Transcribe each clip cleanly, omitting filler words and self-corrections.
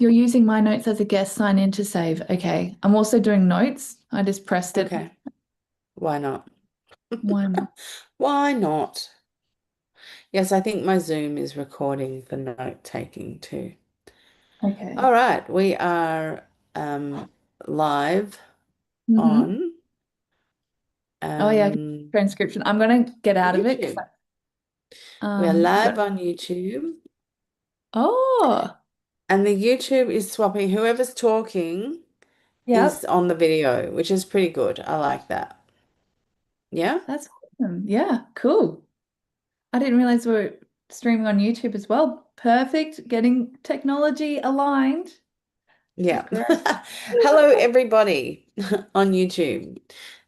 You're using my notes as a guest, sign in to save. Okay. I'm also doing notes. I just pressed it. Okay, why not? Why not? Why not? Yes, I think my Zoom is recording for note taking too. Okay. All right, we are um, live Mm-hmm. on Oh yeah, um, transcription. I'm gonna get out of it because YouTube. We are but live on YouTube, oh, and the YouTube is swapping. Whoever's talking is yep. on the video, which is pretty good. I like that. Yeah? That's awesome. Yeah, cool. I didn't realize we were streaming on YouTube as well. Perfect. Getting technology aligned. This is Yeah. great. Hello, everybody on YouTube.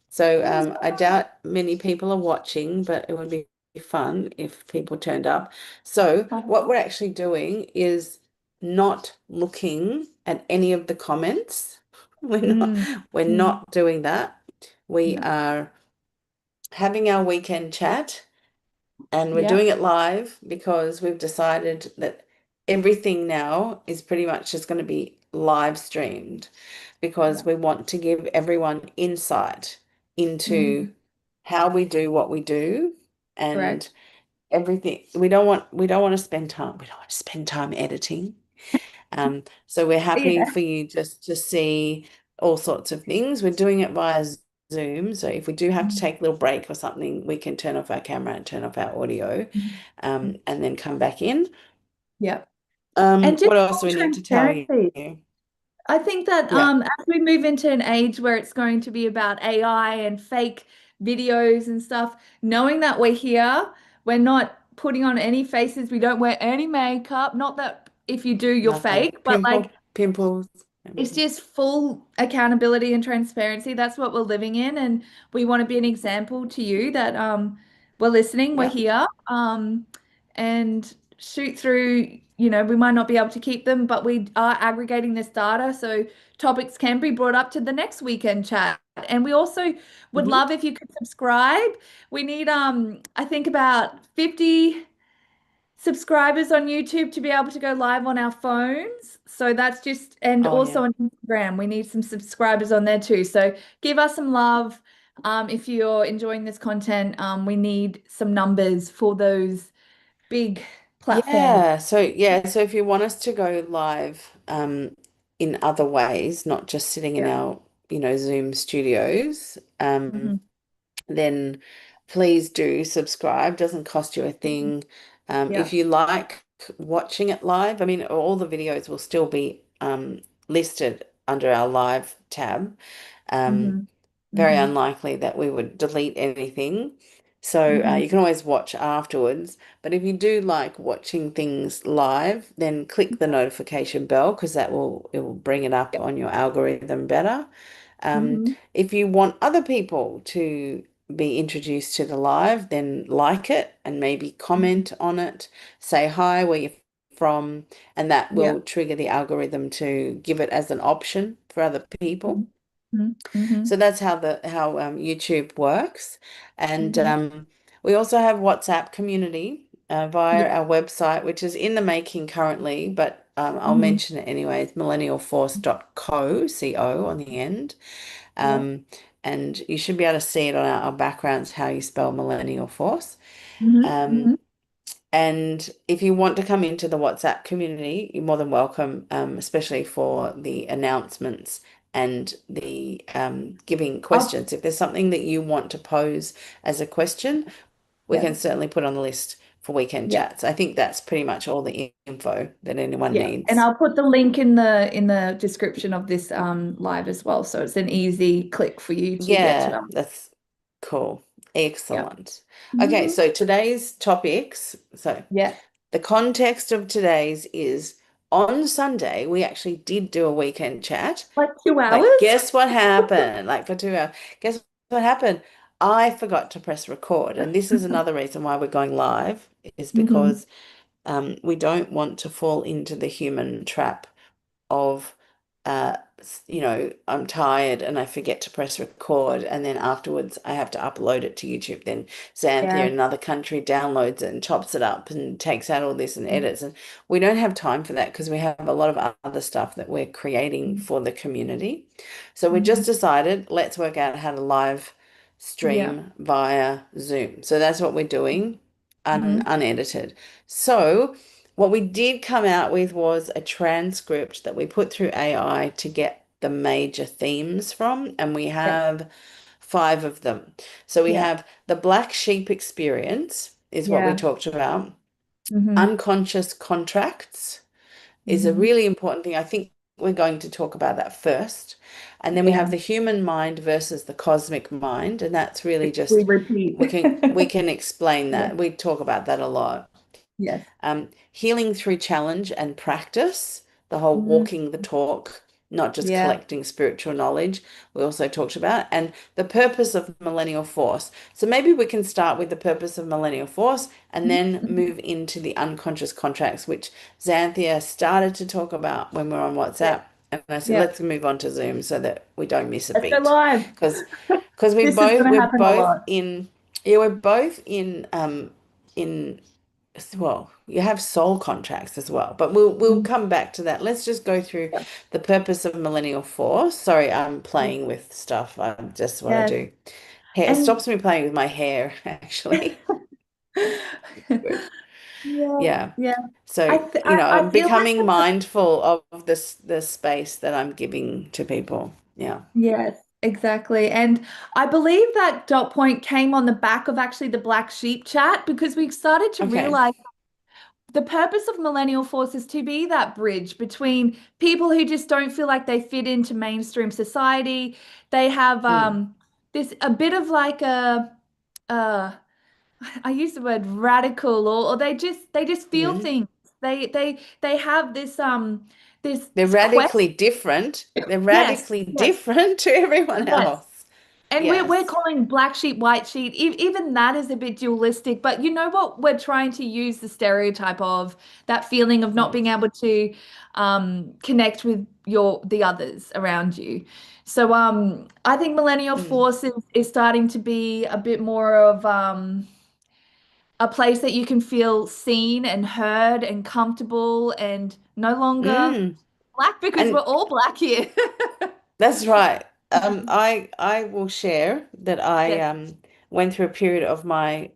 So Who's I doubt many people are watching, but it would be fun if people turned up. So what we're actually doing is not looking at any of the comments. We're not Mm, we're mm, not doing that. We yeah. are having our weekend chat. And we're Yeah. doing it live because we've decided that everything now is pretty much just going to be live streamed because Yeah. we want to give everyone insight into Mm, how we do what we do and correct. everything. We don't want to spend time. We don't want to spend time editing. So we're happy Yeah. for you just to see all sorts of things. We're doing it via Zoom. So if we do have to Mm, take a little break or something, we can turn off our camera and turn off our audio, mm, mm. and then come back in. Yeah. And just What else do full we need to tell you? transparency. I think that Yeah. as we move into an age where it's going to be about AI and fake videos and stuff, knowing that we're here, we're not putting on any faces, we don't wear any makeup. Not that if you do, you're Nothing. fake, but like Pimples. it's just full accountability and transparency. That's what we're living in, and we want to be an example to you that we're listening, we're Yeah. here, and shoot through. You know, we might not be able to keep them, but we are aggregating this data so topics can be brought up to the next weekend chat. And we also would Hmm. love if you could subscribe. We need I think about 50 subscribers on YouTube to be able to go live on our phones. So that's just, and Oh also yeah. on Instagram, we need some subscribers on there too. So give us some love. If you're enjoying this content, we need some numbers for those big platforms. So if you want us to go live in other ways, not just sitting in Yeah. our, Zoom studios, Hmm. then please do subscribe. Doesn't cost you a thing. Yeah. If you like watching it live, I mean, all the videos will still be listed under our live tab. Um, Hmm. Very Hmm. unlikely that we would delete anything. So Hmm. you can always watch afterwards. But if you do like watching things live, then click the notification bell because it will bring it up Yeah. on your algorithm better. Hmm. If you want other people to be introduced to the live, then like it and maybe comment on it, say hi, where you're from, and that Yeah. will trigger the algorithm to give it as an option for other people. Hmm. Hmm. So that's how YouTube works. And Hmm. we also have WhatsApp community via Yeah. our website, which is in the making currently, but I'll Hmm. mention it anyway. It's millennialforce.co, co on the end. Yeah. Um, and you should be able to see it on our backgrounds, how you spell millennial force. Hmm. Um, Hmm. and if you want to come into the WhatsApp community, you're more than welcome, especially for the announcements and the giving I'll, questions. If there's something that you want to pose as a question, we yeah. can certainly put on the list for weekend Yeah. chats. I think that's pretty much all the info that anyone Yeah, and needs. I'll put the link in the description of this live as well, so it's an easy click for you to get to Yeah, them. that's cool. Yeah. Excellent. Okay, Hmm. so today's topics. So Yeah. the context of today's is on Sunday, we actually did do a weekend chat. Like 2 hours? But guess what happened? Like for 2 hours. Guess what happened? I forgot to press record. And this is another reason why we're going live, is Hmm. because we don't want to fall into the human trap of I'm tired and I forget to press record, and then afterwards I have to upload it to YouTube. Then Xanthia Yeah. in another country downloads it and chops it up and takes out all this and edits. And we don't have time for that because we have a lot of other stuff that we're creating for the community. So we Mm-hmm. just decided, let's work out how to live Yeah. stream via Zoom. So that's what we're doing, Mm-hmm. unedited. So what we did come out with was a transcript that we put through AI to get the major themes from, and we Yeah. have five of them. So we Yeah. have the black sheep experience, is what we Yeah. talked about. Mm-hmm. Unconscious contracts is a Mm-hmm. really important thing. I think we're going to talk about that first. And then we have Yeah. the human mind versus the cosmic mind, and that's really We just repeat. we can explain Yeah. that. We talk about that a lot. Yes. Healing through challenge and practice, the whole Mm-hmm. walking the talk, not just Yeah. collecting spiritual knowledge, we also talked about, and the purpose of Millennial Force. So maybe we can start with the purpose of Millennial Force and then Mm-hmm. move into the unconscious contracts, which Xanthia started to talk about when we are on Yeah. WhatsApp. And I said, Yeah. let's move on to Zoom so that we don't miss a Let's go beat. live. Because we This is both going to we're happen a both lot. in yeah, we're both in well, you have soul contracts as well, but we'll Mhm. come back to that. Let's just go through Yeah. the purpose of Millennial Force. Sorry, I'm Yeah. playing with stuff. Just what I Yes. do. Hair, it And stops me playing with my hair, actually. Good. yeah, Yeah. yeah. So, I I'm feel like becoming mindful of this the space that I'm giving to people. Yeah. yes, exactly. And I believe that dot point came on the back of actually the Black Sheep chat because we started to Okay. realize the purpose of Millennial Force is to be that bridge between people who just don't feel like they fit into mainstream society. They have Mm. this a bit of like uh I use the word radical or they just feel Mm. things. They have this They're quest. radically different. They're Yes, radically yes, different to everyone yes. else. And we're Yes. calling black sheep, white sheep. Even that is a bit dualistic. But you know what? We're trying to use the stereotype of that feeling of not Mm. being able to connect with the others around you. So I think Millennial Mm. Force is starting to be a bit more of a place that you can feel seen and heard and comfortable and no longer Mm. black because we're And all black here. that's right. I will share that I Yes. went through a period of my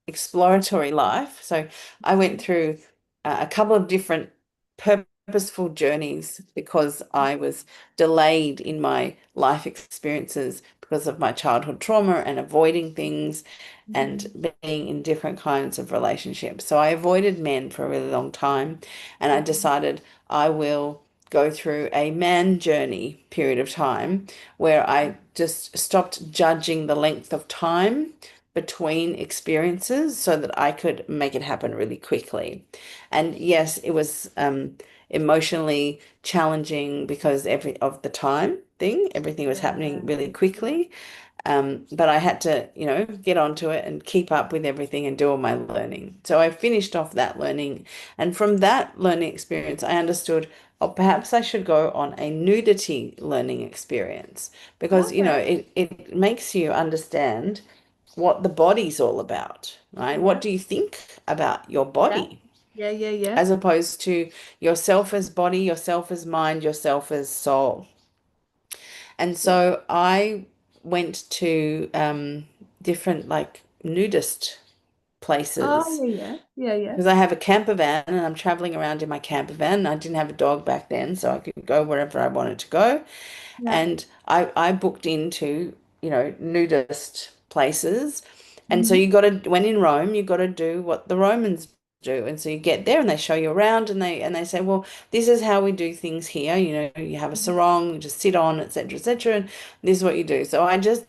exploratory life. So I went through a couple of different purposeful journeys because I was delayed in my life experiences because of my childhood trauma and avoiding things Mhm. and being in different kinds of relationships. So I avoided men for a really long time, and I Mhm. decided I will go through a man journey period of time where I just stopped judging the length of time between experiences so that I could make it happen really quickly. And yes, it was emotionally challenging because every of the time thing, everything was happening Yeah. really Yeah. quickly. But I had to, get onto it and keep up with everything and do all my learning. So I finished off that learning. And from that learning experience, I understood, oh, perhaps I should go on a nudity learning experience because, Okay. it makes you understand what the body's all about, right? What Yeah. do you think about your Yeah. body Yeah. Yeah. Yeah. as opposed to yourself as body, yourself as mind, yourself as soul? And Yeah. so I went to different like nudist Oh, places yeah. Yeah. Yeah. Yeah. because I have a camper van and I'm traveling around in my camper van. I didn't have a dog back then, so I could go wherever I wanted to go. Yeah. And I booked into, nudist places. And so Hmm. when in Rome, you got to do what the Romans do. And so you get there and they show you around and they say, well, this is how we do things here. You have a sarong, you just sit on, etc., etc. And this is what you do. So I just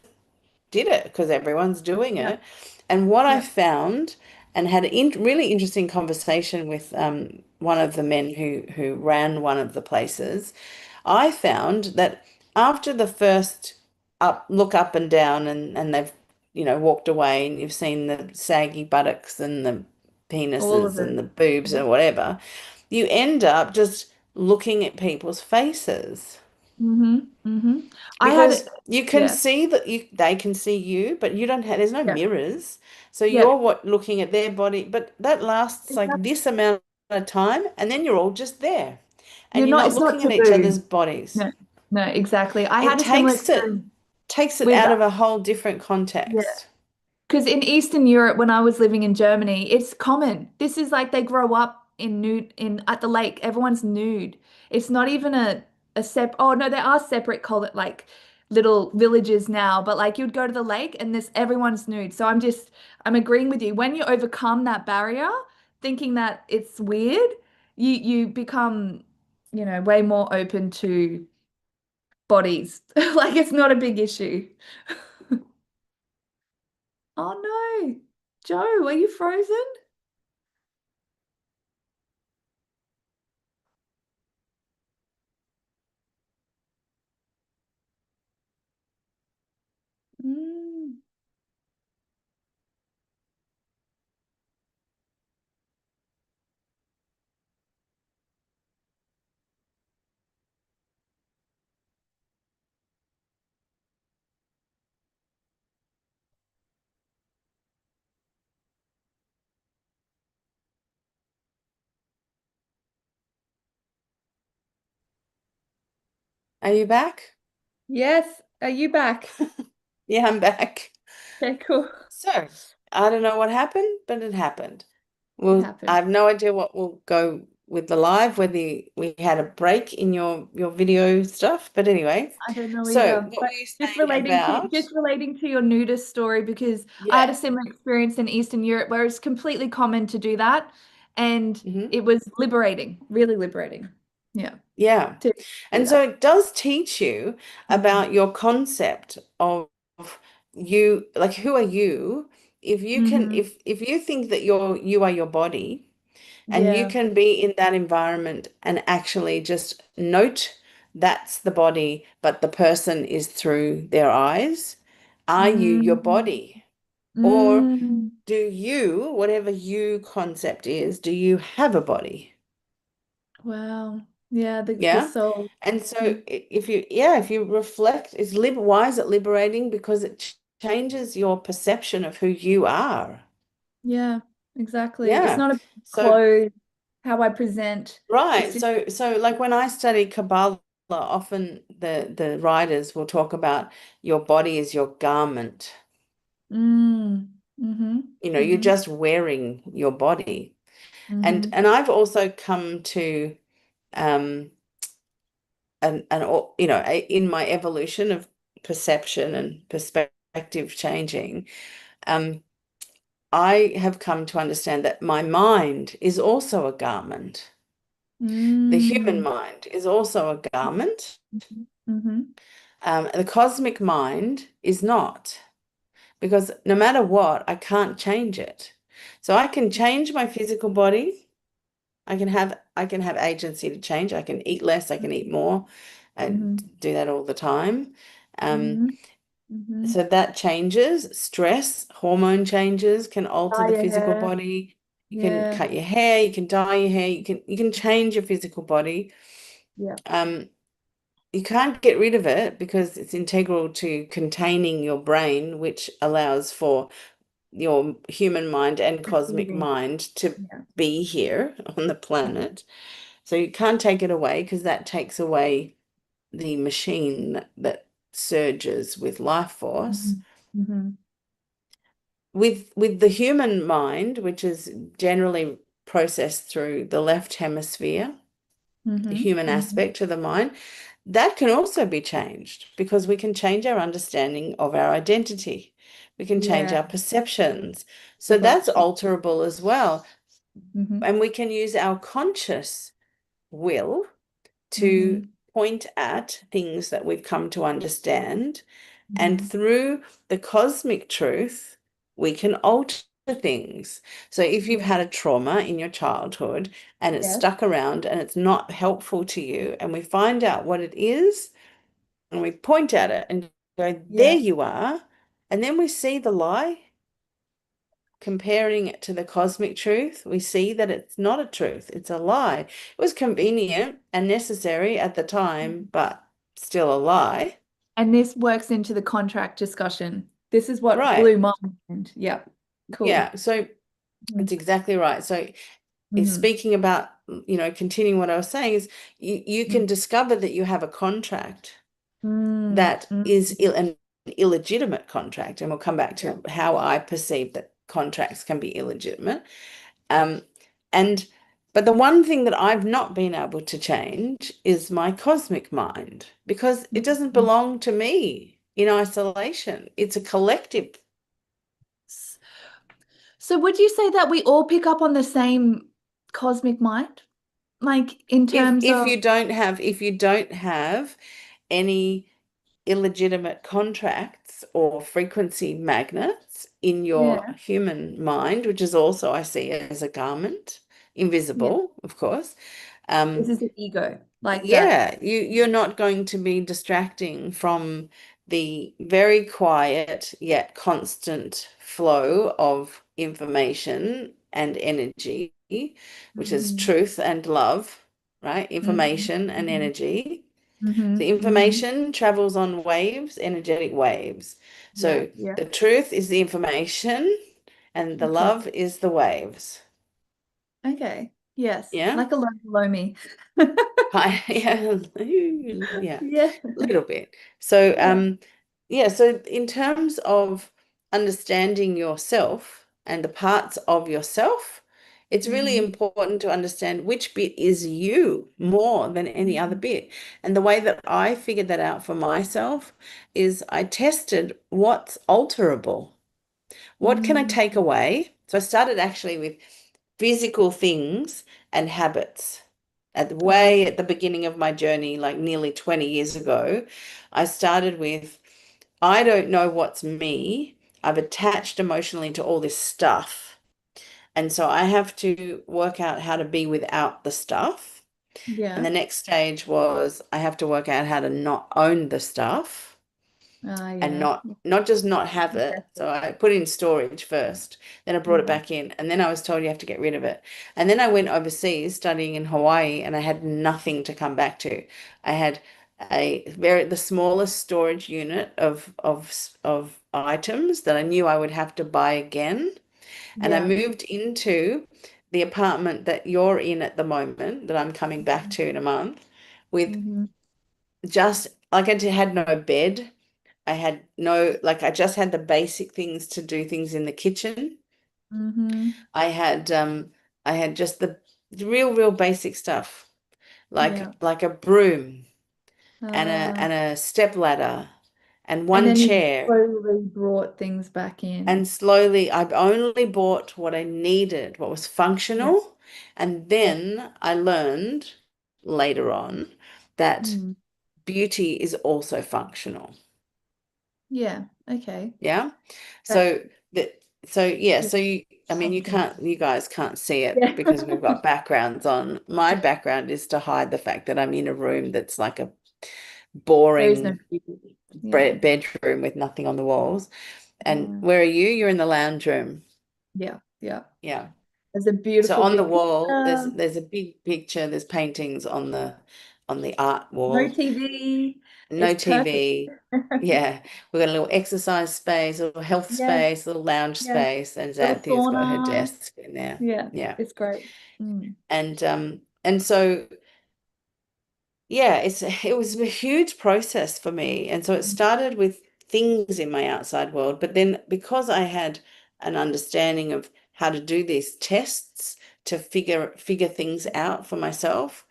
did it because everyone's doing Yeah. it. And what I Yeah. found and had a really interesting conversation with one of the men who ran one of the places. I found that after the first look up and down and they've walked away and you've seen the saggy buttocks and the All of penises and it. the boobs Yeah. and whatever, you end up just looking at people's faces. Mm-hmm. Mm-hmm. I had, Because you can yeah, see that they can see you, but you don't have, there's no yeah, mirrors. So yeah. you're what looking at their body, but that lasts like Exactly. this amount of time, and then you're all just there. And You're you're not, not it's not looking at each taboo. other's bodies. No, no, exactly. I It had a similar takes it experience takes it with, out of a whole different yeah. context. Because in Eastern Europe, when I was living in Germany, it's common. This is like they grow up in nude in at the lake. Everyone's nude. It's not even a sep. Oh no, there are separate call it like little villages now. But like you'd go to the lake and this everyone's nude. So I'm agreeing with you. When you overcome that barrier, thinking that it's weird, you become way more open to bodies. Like it's not a big issue. Oh no, Joe, are you frozen? Mm. Are you back? Yes, are you back? Yeah, I'm back. Okay, cool. So, I don't know what happened, but it happened. It Well, I happened. have no idea what will go with the live, whether we had a break in your video stuff, but anyway. I don't know So, either. what But were you saying about? just relating to your nudist story because I had Yeah. a similar experience in Eastern Europe where it's completely common to do that and Hmm. it was liberating, really liberating. Yeah. Yeah. To do And so that. it does teach you Mm. about your concept of you, like who are you? If you can, Hmm. if you think that you are your body, and you Yeah. can be in that environment and actually just note that's the body, but the person is through their eyes. Are you your Mm. body? Or Mm. do you, whatever you concept is, do you have a body? Wow. Yeah, the Yeah. soul. And so Mm. if you, yeah, if you reflect, why is it liberating? Because it changes your perception of who you are. Yeah, exactly. It's Yeah. not about So clothes, how I present. It's right. just So like when I study Kabbalah, often the writers will talk about your body is your garment. mm-hmm, You're mm-hmm, just wearing your body. And mm-hmm. and I've also come to um in my evolution of perception and perspective changing, um, I have come to understand that my mind is also a garment. The human Mm, mind is also a garment. mm-hmm, mm-hmm. The cosmic mind is not, because no matter what, I can't change it. So I can change my physical body. I can have agency to change. I can eat less, I can eat more, and Mm-hmm. do that all the time. Um, Mm-hmm. Mm-hmm. so that changes. Stress, hormone changes can alter Dye the your physical hair. body. You can Yeah. cut your hair, you can dye your hair, you can change your physical body. Yeah. Um, you can't get rid of it because it's integral to containing your brain, which allows for your human mind and cosmic Receiving. mind to Yeah. be here on the planet. So you can't take it away because that takes away the machine that surges with life force. Mm-hmm. Mm-hmm. With the human mind, which is generally processed through the left hemisphere, the Mm-hmm. human Mm-hmm. aspect of the mind, that can also be changed because we can change our understanding of our identity. We can change Yeah. our perceptions. So Good that's option. alterable as well. Mm-hmm. And we can use our conscious will to Mm-hmm. point at things that we've come to understand. And Mm-hmm. through the cosmic truth, we can alter things. So if you've Yeah. had a trauma in your childhood and it's Yes. stuck around and it's not helpful to you, and we find out what it is and we point at it and go, there Yeah. you are. And then we see the lie comparing it to the cosmic truth, we see that it's not a truth, it's a lie. It was convenient and necessary at the time, but still a lie. And this works into the contract discussion. This is what Right. blew my mind. Yeah. Cool. Yeah. So it's exactly right. So if Mm-hmm. speaking about, continuing what I was saying is you can discover that you have a contract that is Mm-hmm. an illegitimate contract. And we'll come back Yeah. to how I perceive that contracts can be illegitimate. Um, and but the one thing that I've not been able to change is my cosmic mind because it doesn't Mhm. belong to me in isolation. It's a collective. So would you say that we all pick up on the same cosmic mind? Like in If terms if of, you don't have any illegitimate contracts or frequency magnets in your yeah, human mind, which is also I see as a garment, yeah, invisible, of course. this Um, is the ego, like that. yeah, you're not going to be distracting from the very quiet yet constant flow of information and energy, which is Mm-hmm. truth and love, right? Information and Mm-hmm. energy. Mm-hmm. The Mm-hmm. information travels on waves, energetic waves. Yeah, So yeah. the truth is the information and the Okay. love is the waves. Okay. Yes. Yeah? Like a low below me. Hi, yeah, Yeah. a little bit. So, Yeah. yeah, so in terms of understanding yourself and the parts of yourself, it's really Mm-hmm. important to understand which bit is you more than any other bit. And the way that I figured that out for myself is I tested what's alterable. What can I Mm-hmm. take away? So I started actually with physical things and habits. Way Okay. at the beginning of my journey, like nearly 20 years ago, I started with, I don't know what's me. I've attached emotionally to all this stuff. And so I have to work out how to be without the stuff. And Yeah. the next stage was I have to work out how to not own the stuff and Yeah. not just not have it. So I put it in storage first, then I brought it Yeah. back in, and then I was told you have to get rid of it. And then I went overseas studying in Hawaii, and I had nothing to come back to. I had the smallest storage unit of items that I knew I would have to buy again. And I Yeah. moved into the apartment that you're in at the moment, that I'm coming back to in a month, with Mm-hmm. just like I had no bed. I had no, like, I just had the basic things to do things in the kitchen. Mm-hmm. I had, I had just the real basic stuff, Yeah. like a broom and a Uh, and a step ladder and and one then you chair. slowly brought things back And in. slowly, I've only bought what I needed, what was Yeah. functional. And Yeah. then I learned later on that Mm. beauty is also functional. Yeah. Okay. Yeah. That So that so yeah, is so I mean something. you guys can't see it Yeah. because we've got backgrounds on. My background is to hide the fact that I'm in a room that's like a There is no boring beauty. Yeah. bedroom with nothing on the walls. And Uh, where are you? You're in the lounge room. yeah. Yeah. Yeah. There's a So beautiful on the big wall, picture. there's a big picture, there's paintings on the art No wall. TV. No It's perfect. TV. Yeah, we've got a little exercise space, a little health Yes. space, a little lounge Yes. space, and Little Xanthia's got her sauna. desk in there. Yeah. Yeah. It's great. Mm. And so yeah, it was a huge process for me. And so it started with things in my outside world, but then because I had an understanding of how to do these tests to figure things out for myself,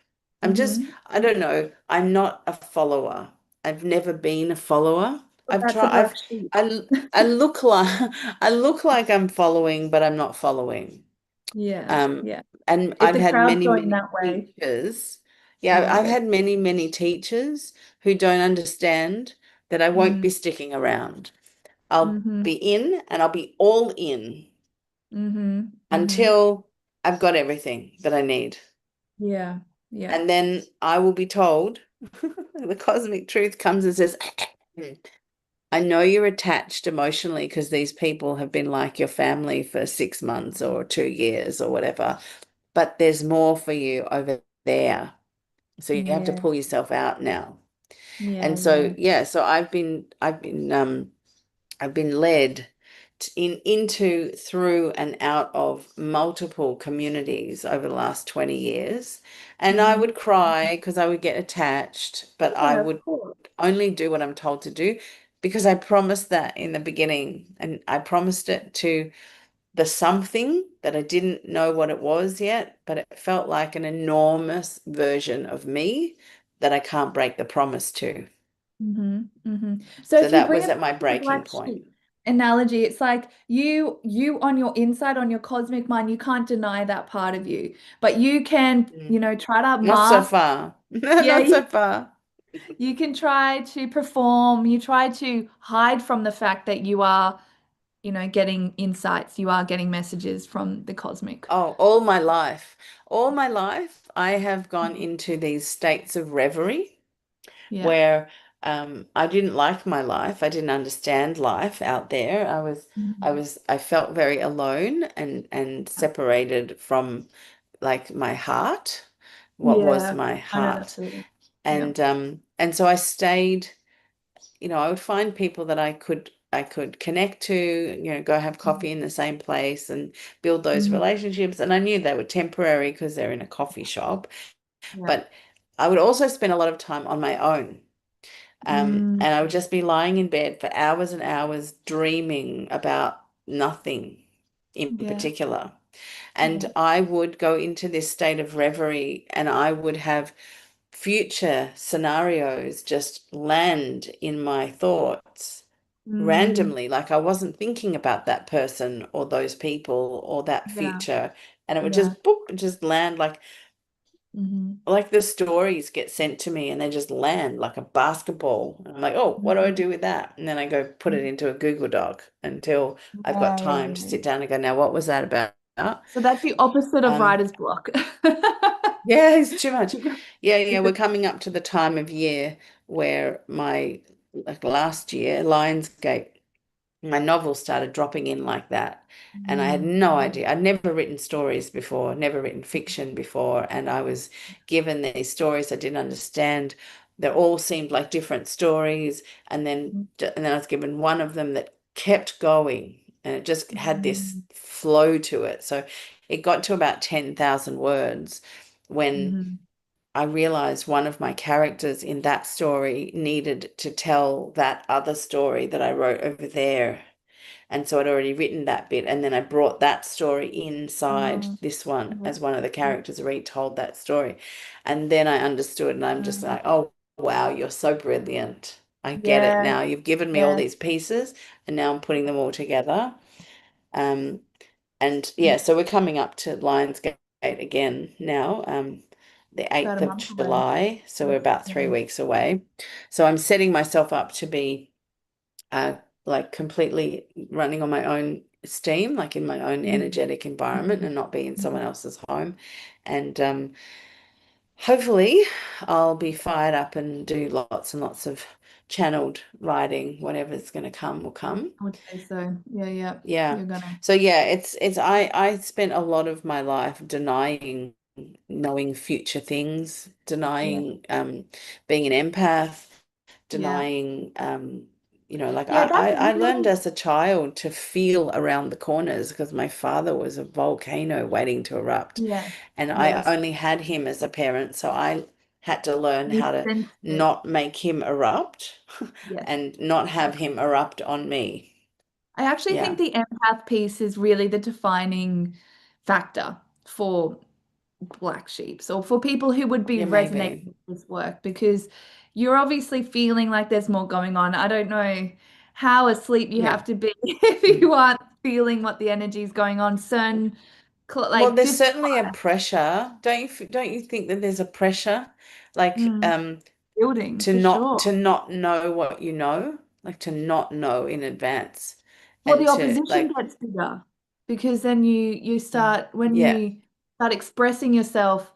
Mm-hmm. I don't know, I'm not a follower. I've never been a follower. But that's a I've black sheep. I look like I look like I'm following, but I'm not following. Yeah. Um, Yeah. and If I've the had crowd's many, going many that way, teachers. Yeah, you I've go. had many teachers who don't understand that I won't Mm. be sticking around. I'll Mm-hmm. be in and I'll be all in Mm-hmm. Mm-hmm. until I've got everything that I need. Yeah. Yeah. And then I will be told the cosmic truth comes and says, I know you're attached emotionally because these people have been like your family for 6 months or 2 years or whatever, but there's more for you over there. So you have to Yeah, pull yourself out now. yeah, And so, yeah. yeah, so I've been led into, through, and out of multiple communities over the last 20 years. And I Hmm. would cry because I would get attached, but I Yeah, of would course. only do what I'm told to do because I promised that in the beginning. And I promised it to the something that I didn't know what it was yet, but it felt like an enormous version of me that I can't break the promise to. So So if you that bring was it at my back to the breaking black point. sheep analogy, it's like you on your inside, on your cosmic mind, you can't deny that part of you, but you can, Mm. try to Not so mask. far. Yeah, Not so far. you can try to perform, you try to hide from the fact that you are, getting insights, you are getting messages from the cosmic. Oh, all my life, I have gone into these states of reverie Yeah. where I didn't like my life. I didn't understand life out there. Mhm. I felt very alone and separated from like my heart, what was Yeah, my I know that heart. feeling. Yeah. And so I stayed, I would find people that I could connect to, go have coffee in the same place and build those Mhm. relationships. And I knew they were temporary because they're in a coffee shop. Yeah. But I would also spend a lot of time on my own. Mm, And I would just be lying in bed for hours and hours dreaming about nothing in yeah. particular. And Yeah. I would go into this state of reverie and I would have future scenarios just land in my thoughts Mm, randomly. Like I wasn't thinking about that person or those people or that yeah. future. And it would Yeah. just boop, just land Hmm. like the stories get sent to me and they just land like a basketball. And I'm like, oh, what do I Hmm. do with that? And then I go put it into a Google Doc until I've got Yeah, yeah, time to yeah. sit down and go, now what was that about? So that's the opposite of Um, writer's block. yeah, it's too much. Because Yeah, yeah, we're coming up to the time of year where like last year, Lionsgate, my novel started dropping in like that. And I had Mm, no mm, idea. I'd never written stories before, never written fiction before. And I was given these stories I didn't understand. They all seemed like different stories. And then I was given one of them that kept going. And it just had this mm, flow to it. So it got to about 10,000 words when mm, I realized one of my characters in that story needed to tell that other story that I wrote over there. And so I'd already written that bit. And then I brought that story inside mm. this one Yeah. as one of the Yeah. characters retold that story. And then I understood, and I'm just Mm. like, oh, wow, you're so brilliant. I get it Yeah. now. You've given me all Yeah. these pieces, and now I'm putting them all together. Um, and yeah, so we're coming up to Lionsgate again now, the About 8th a of month away. July. So we're Yeah. about Yeah. 3 weeks away. So I'm setting myself up to be uh, like completely running on my own steam, like in my own Mm, energetic environment mm, and not be in someone mm. else's home. And hopefully I'll be fired up and do lots and lots of channeled writing. Whatever's going to come will come. I would say so. Yeah. Yeah. Yeah. You're gonna. So yeah, I spent a lot of my life denying knowing future things, Yeah. denying being an empath, Yeah. denying like Yeah. That's I learned real. as a child to feel around the corners because my father was a volcano waiting to erupt Yeah. and I Yes. only had him as a parent, so I had to learn You how to sensed it. not make him erupt Yes. and not have him erupt on me. I actually think Yeah. the empath piece is really the defining factor for black sheeps or for people who would be Yeah, resonating maybe. with this work because you're obviously feeling like there's more going on. I don't know how asleep you Yeah. have to be if Mm. you aren't feeling what the energy is going on. Certain, Well, like there's this, certainly a pressure. Don't you think that there's a pressure like mm, building for to sure. not know what you know, like to not know in advance Well, and the to opposition gets bigger because then you mm, start when yeah. you start expressing yourself.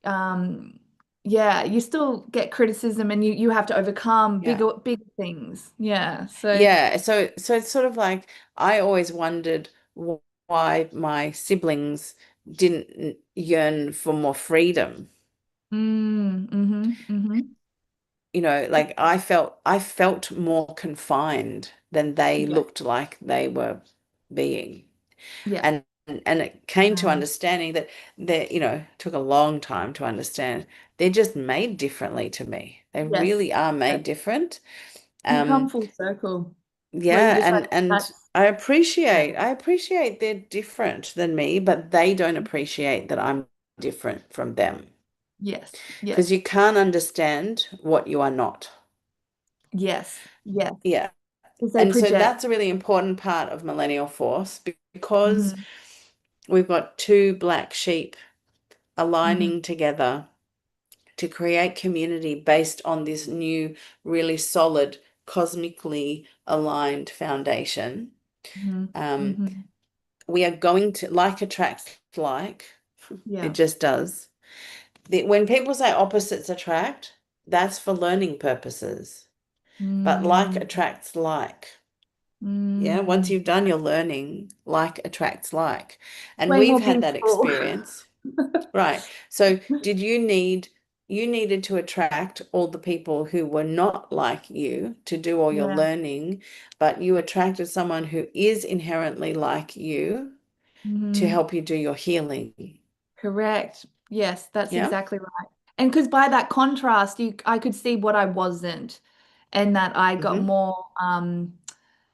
Um, yeah, you still get criticism and you have to overcome Yeah. bigger things. Yeah. So, Yeah, so it's sort of like I always wondered why my siblings didn't yearn for more freedom. mm-hmm. Like I felt more confined than they Yeah. looked like they were being. Yeah. And it came to Um, understanding that took a long time to understand they're just made differently to me. They yes. really are Yes. made different. You come Um, full circle where you're Yeah, just like, and that's, yeah. I appreciate they're different than me, but they don't appreciate that I'm different from them. Yes. Because Yes. you can't understand what you are not. Yes. Yes. Yeah. Because they And so project. that's a really important part of Millennial Force because Hmm. we've got two black sheep Hmm. aligning together to create community based on this new, really solid, cosmically aligned foundation. Hmm. Um, Hmm. we are going to like attract like. It Yeah. just does. When people say opposites attract, that's for learning purposes. But like Mm. attracts like. Yeah, once Mm. you've done your learning, like attracts like. And Way we've more had that peaceful. experience. Right. So did you needed to attract all the people who were not like you to do all your Yeah. learning, but you attracted someone who is inherently like you to Hmm. help you do your healing. Correct. Yes, that's Yeah. exactly right. And because by that contrast, I could see what I wasn't, and that I got Mm-hmm. more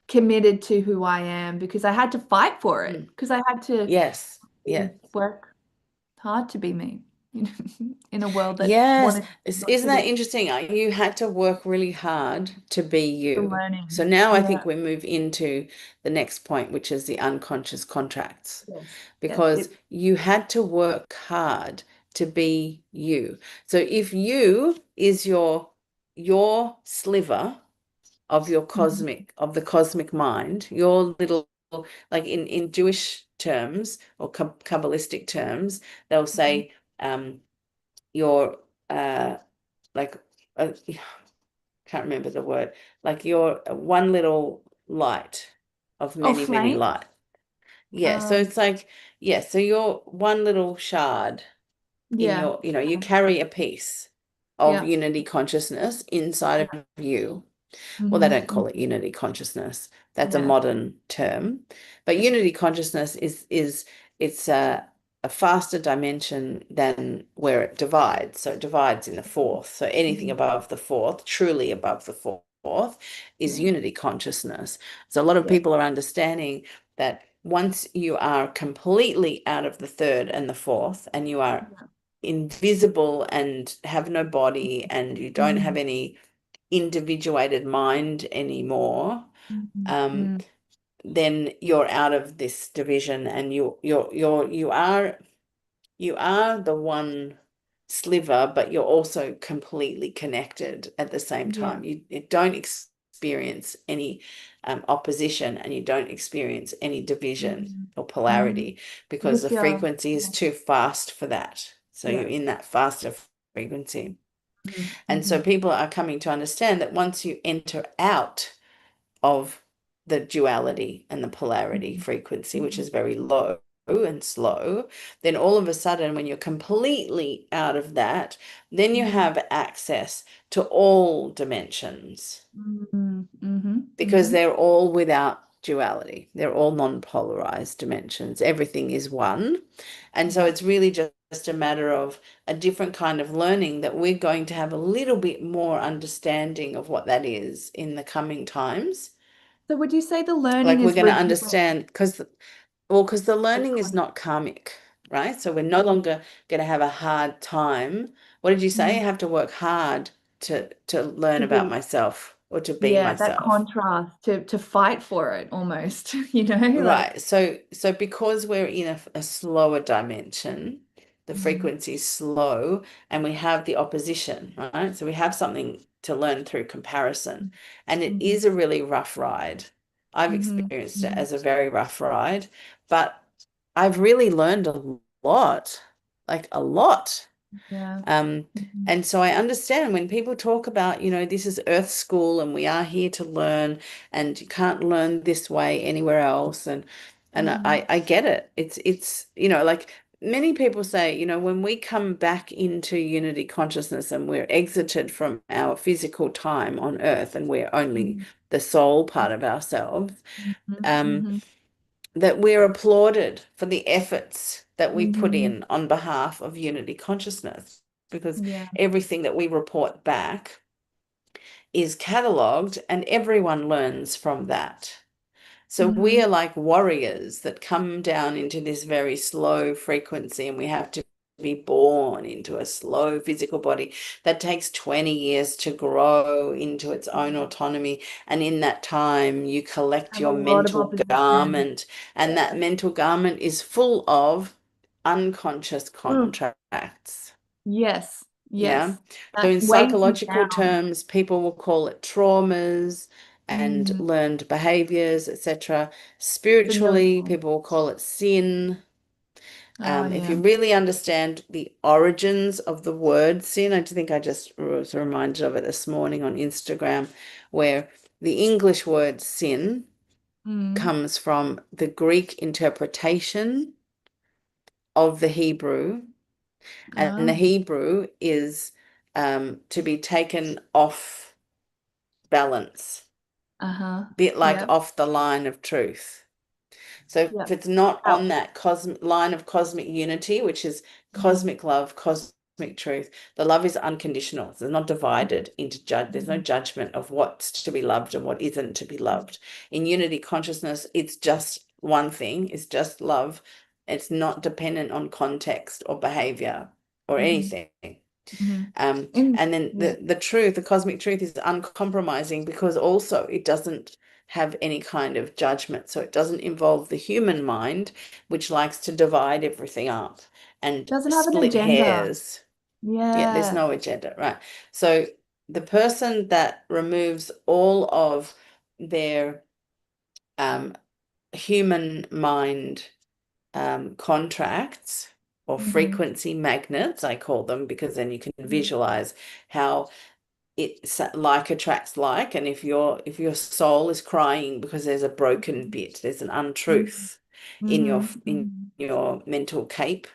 committed to who I am because I had to fight for it, Mm. because I had to Yes. Yeah. work hard to be me, you know, in a world that Yes. wanted not Isn't to that be. interesting? You had to work really hard to be The you. So learning. now I Yeah. think we move into the next point, which is the unconscious contracts, Yes. Yes. because you had to work hard to be you. So if you is your sliver of your Mhm. of the cosmic mind, your little, like in Jewish terms or Kabbalistic terms, they'll Mhm. say your like can't remember the word, like your one little light of Oh, many, many flame. light. Yeah, so Um, it's like, yeah, so you're one little shard in yeah. your, you carry a piece of Yeah. unity consciousness inside Yeah. of you. Well, they don't Hmm. call it unity consciousness. That's a Yeah. modern term. But Yeah. unity consciousness is it's a faster dimension than where it divides. So it divides in the fourth. So anything Mhm. above the fourth, truly above the fourth, is Yeah. unity consciousness. So a lot of Yeah. people are understanding that once you are completely out of the third and the fourth, and you are Yeah. invisible and have no body and you don't have Mm. any individuated mind anymore, Mm. um, Mm. then you're out of this division, and you are the one sliver, but you're also completely connected at the same Yeah. time. You don't experience any opposition, and you don't experience any division Mm. or Mm. polarity because Because the you're, frequency is yeah. too fast for that. So Yeah. you're in that faster frequency. Mm. And so Hmm. people are coming to understand that once you enter out of the duality and the polarity Hmm. frequency, which Hmm. is very low and slow, then all of a sudden, when you're completely out of that, then you Hmm. have access to all dimensions Hmm. Hmm. because Hmm. they're all without duality. They're all non-polarized dimensions. Everything is one. And so Yeah. it's really just a matter of a different kind of learning that we're going to have a little bit more understanding of what that is in the coming times. So would you say the learning Like we're is going to revealing understand because the the learning is con- not karmic, right? So we're no longer going to have a hard time. What did you say? I Mm. have to work hard to learn to about be, myself or to be yeah, that myself. contrast to fight for it almost, you know, like, Right. So because we're in a slower dimension, the mm. frequency is slow, and we have the opposition, right? So we have something to learn through comparison. And it Hmm. is a really rough ride. I've Hmm. experienced it Hmm. as a very rough ride, but I've really learned a lot, like a lot. Yeah. Um, Mhm. and so I understand when people talk about, this is Earth School and we are here to learn and you can't learn this way anywhere else. And Mhm. I get it. It's like many people say, when we come back into unity consciousness and we're exited from our physical time on Earth and we're only Mhm. the soul part of ourselves, Mhm. um, Mhm. that we're applauded for the efforts that we put Mhm. in on behalf of unity consciousness, because Yeah. everything that we report back is catalogued and everyone learns from that. So we Mhm. are like warriors that come down into this very slow frequency, and we have to be born into a slow physical body that takes 20 years to grow into its own autonomy. And in that time, you collect Have a your lot of mental opposition. garment, and that Yeah. mental garment is full of unconscious Mm. contracts. Yes. Yeah. Yes. So That in weighs you psychological down. terms, people will call it traumas and Mm. learned behaviors, etc. Familiar. Spiritually, people will call it sin. Oh, If yeah. you really understand the origins of the word sin, I think I just was reminded of it this morning on Instagram, where the English word sin Mm. comes from the Greek interpretation of the Hebrew, and the Oh. Hebrew is to be taken off balance, Uh-huh. bit like Yep. off the line of truth. So if Yep. it's not Oh. on that cosmic line of cosmic unity, which is Mm. cosmic love, cosmic truth, the love is unconditional. It's not divided into judge. There's no Mhm. judgment of what's to be loved and what isn't to be loved. In unity consciousness, it's just one thing. It's just love. It's not dependent on context or behavior or Mhm. anything. Mhm. In And then yeah. the truth, the cosmic truth is uncompromising because also it doesn't have any kind of judgment. So it doesn't involve the human mind, which likes to divide everything up and Doesn't have an split agenda. hairs. Yeah, there's Yeah. no agenda, right? So the person that removes all of their um, human mind contracts or Mhm. frequency magnets, I call them, because then you can Mhm. visualize how it's like attracts like. And if your soul is crying because there's a broken bit, there's an Mhm. untruth in your Mhm. in Mhm. your mental cape,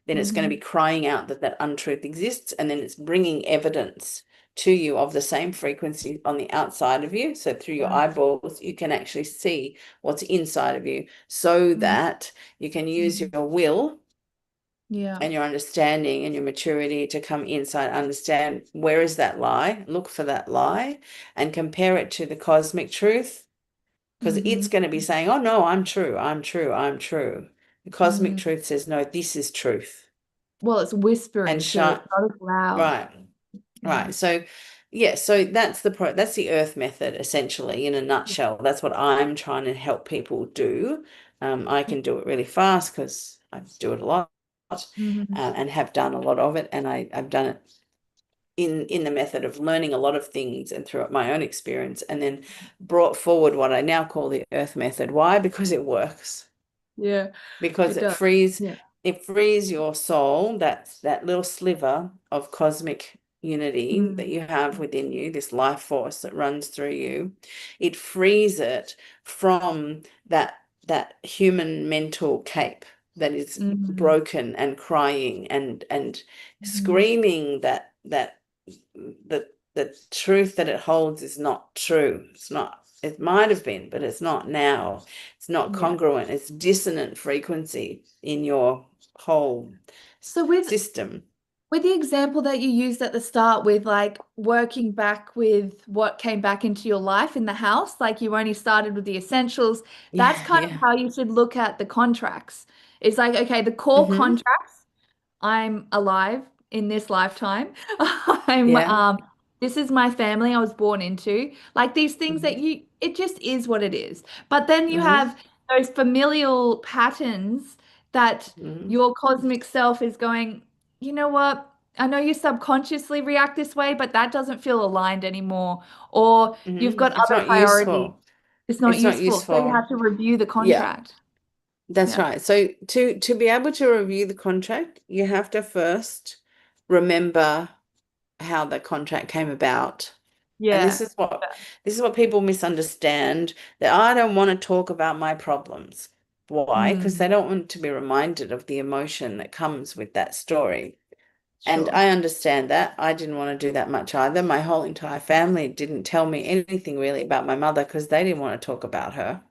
then it's going to be Mhm. crying out that that untruth exists, and then it's bringing evidence to you of the same frequency on the outside of you. So through your Yeah. eyeballs you can actually see what's inside of you, so Mhm. that you can use Mhm. your will Yeah. and your understanding and your maturity to come inside, understand where is that lie, look for that lie, and compare it to the cosmic truth, because it's Mhm. going to be saying, oh no, I'm true, I'm true, I'm true. The cosmic Mhm. truth says, no, this is truth. Well, it's And whispering too. shine, It's not as loud. right, Yeah. right. So yeah, so that's the earth method essentially in a nutshell. That's what I'm trying to help people do. I can do it really fast because I do it a lot, Mhm. and have done a lot of it, and I've done it in the method of learning a lot of things and through my own experience, and then brought forward what I now call the earth method. Why? Because it works, Yeah, because it does. Yeah. it frees your soul, that little sliver of cosmic unity that Mm. you have within you, this life force that runs through you. It frees it from that human mental cape that is Mhm. broken and crying and Mhm. screaming that the truth that it holds is not true. It's not. It might have been, but it's not now. It's not Yeah. congruent. It's dissonant frequency in your whole So with the example that you used at the start with like working back with what came back into your life in the house, like you only started with the essentials, that's Yeah, kind of yeah. how you should look at the contracts. It's like, okay, the core Mm-hmm. contracts. I'm alive in this lifetime. I'm Yeah. this is my family I was born into. Like these things that Mm-hmm. it just is what it is. But then you Mm-hmm. have those familial patterns that Mm-hmm. your cosmic self is going, you know what? I know you subconsciously react this way, but that doesn't feel aligned anymore. Or you've Mm-hmm. got It's other not priorities. useful. It's not It's not useful. So you useful. have to review the Yeah. contract. That's Yeah. right. So to be able to review the contract, you have to first remember how the contract came about. And Yeah. this is what people misunderstand, that I don't want to talk about my problems. Why? Because they Mm, don't want to be reminded of the emotion that comes with that story. And sure. I understand that. I didn't want to do that much either. My whole entire family didn't tell me anything really about my mother because they didn't want to talk about her.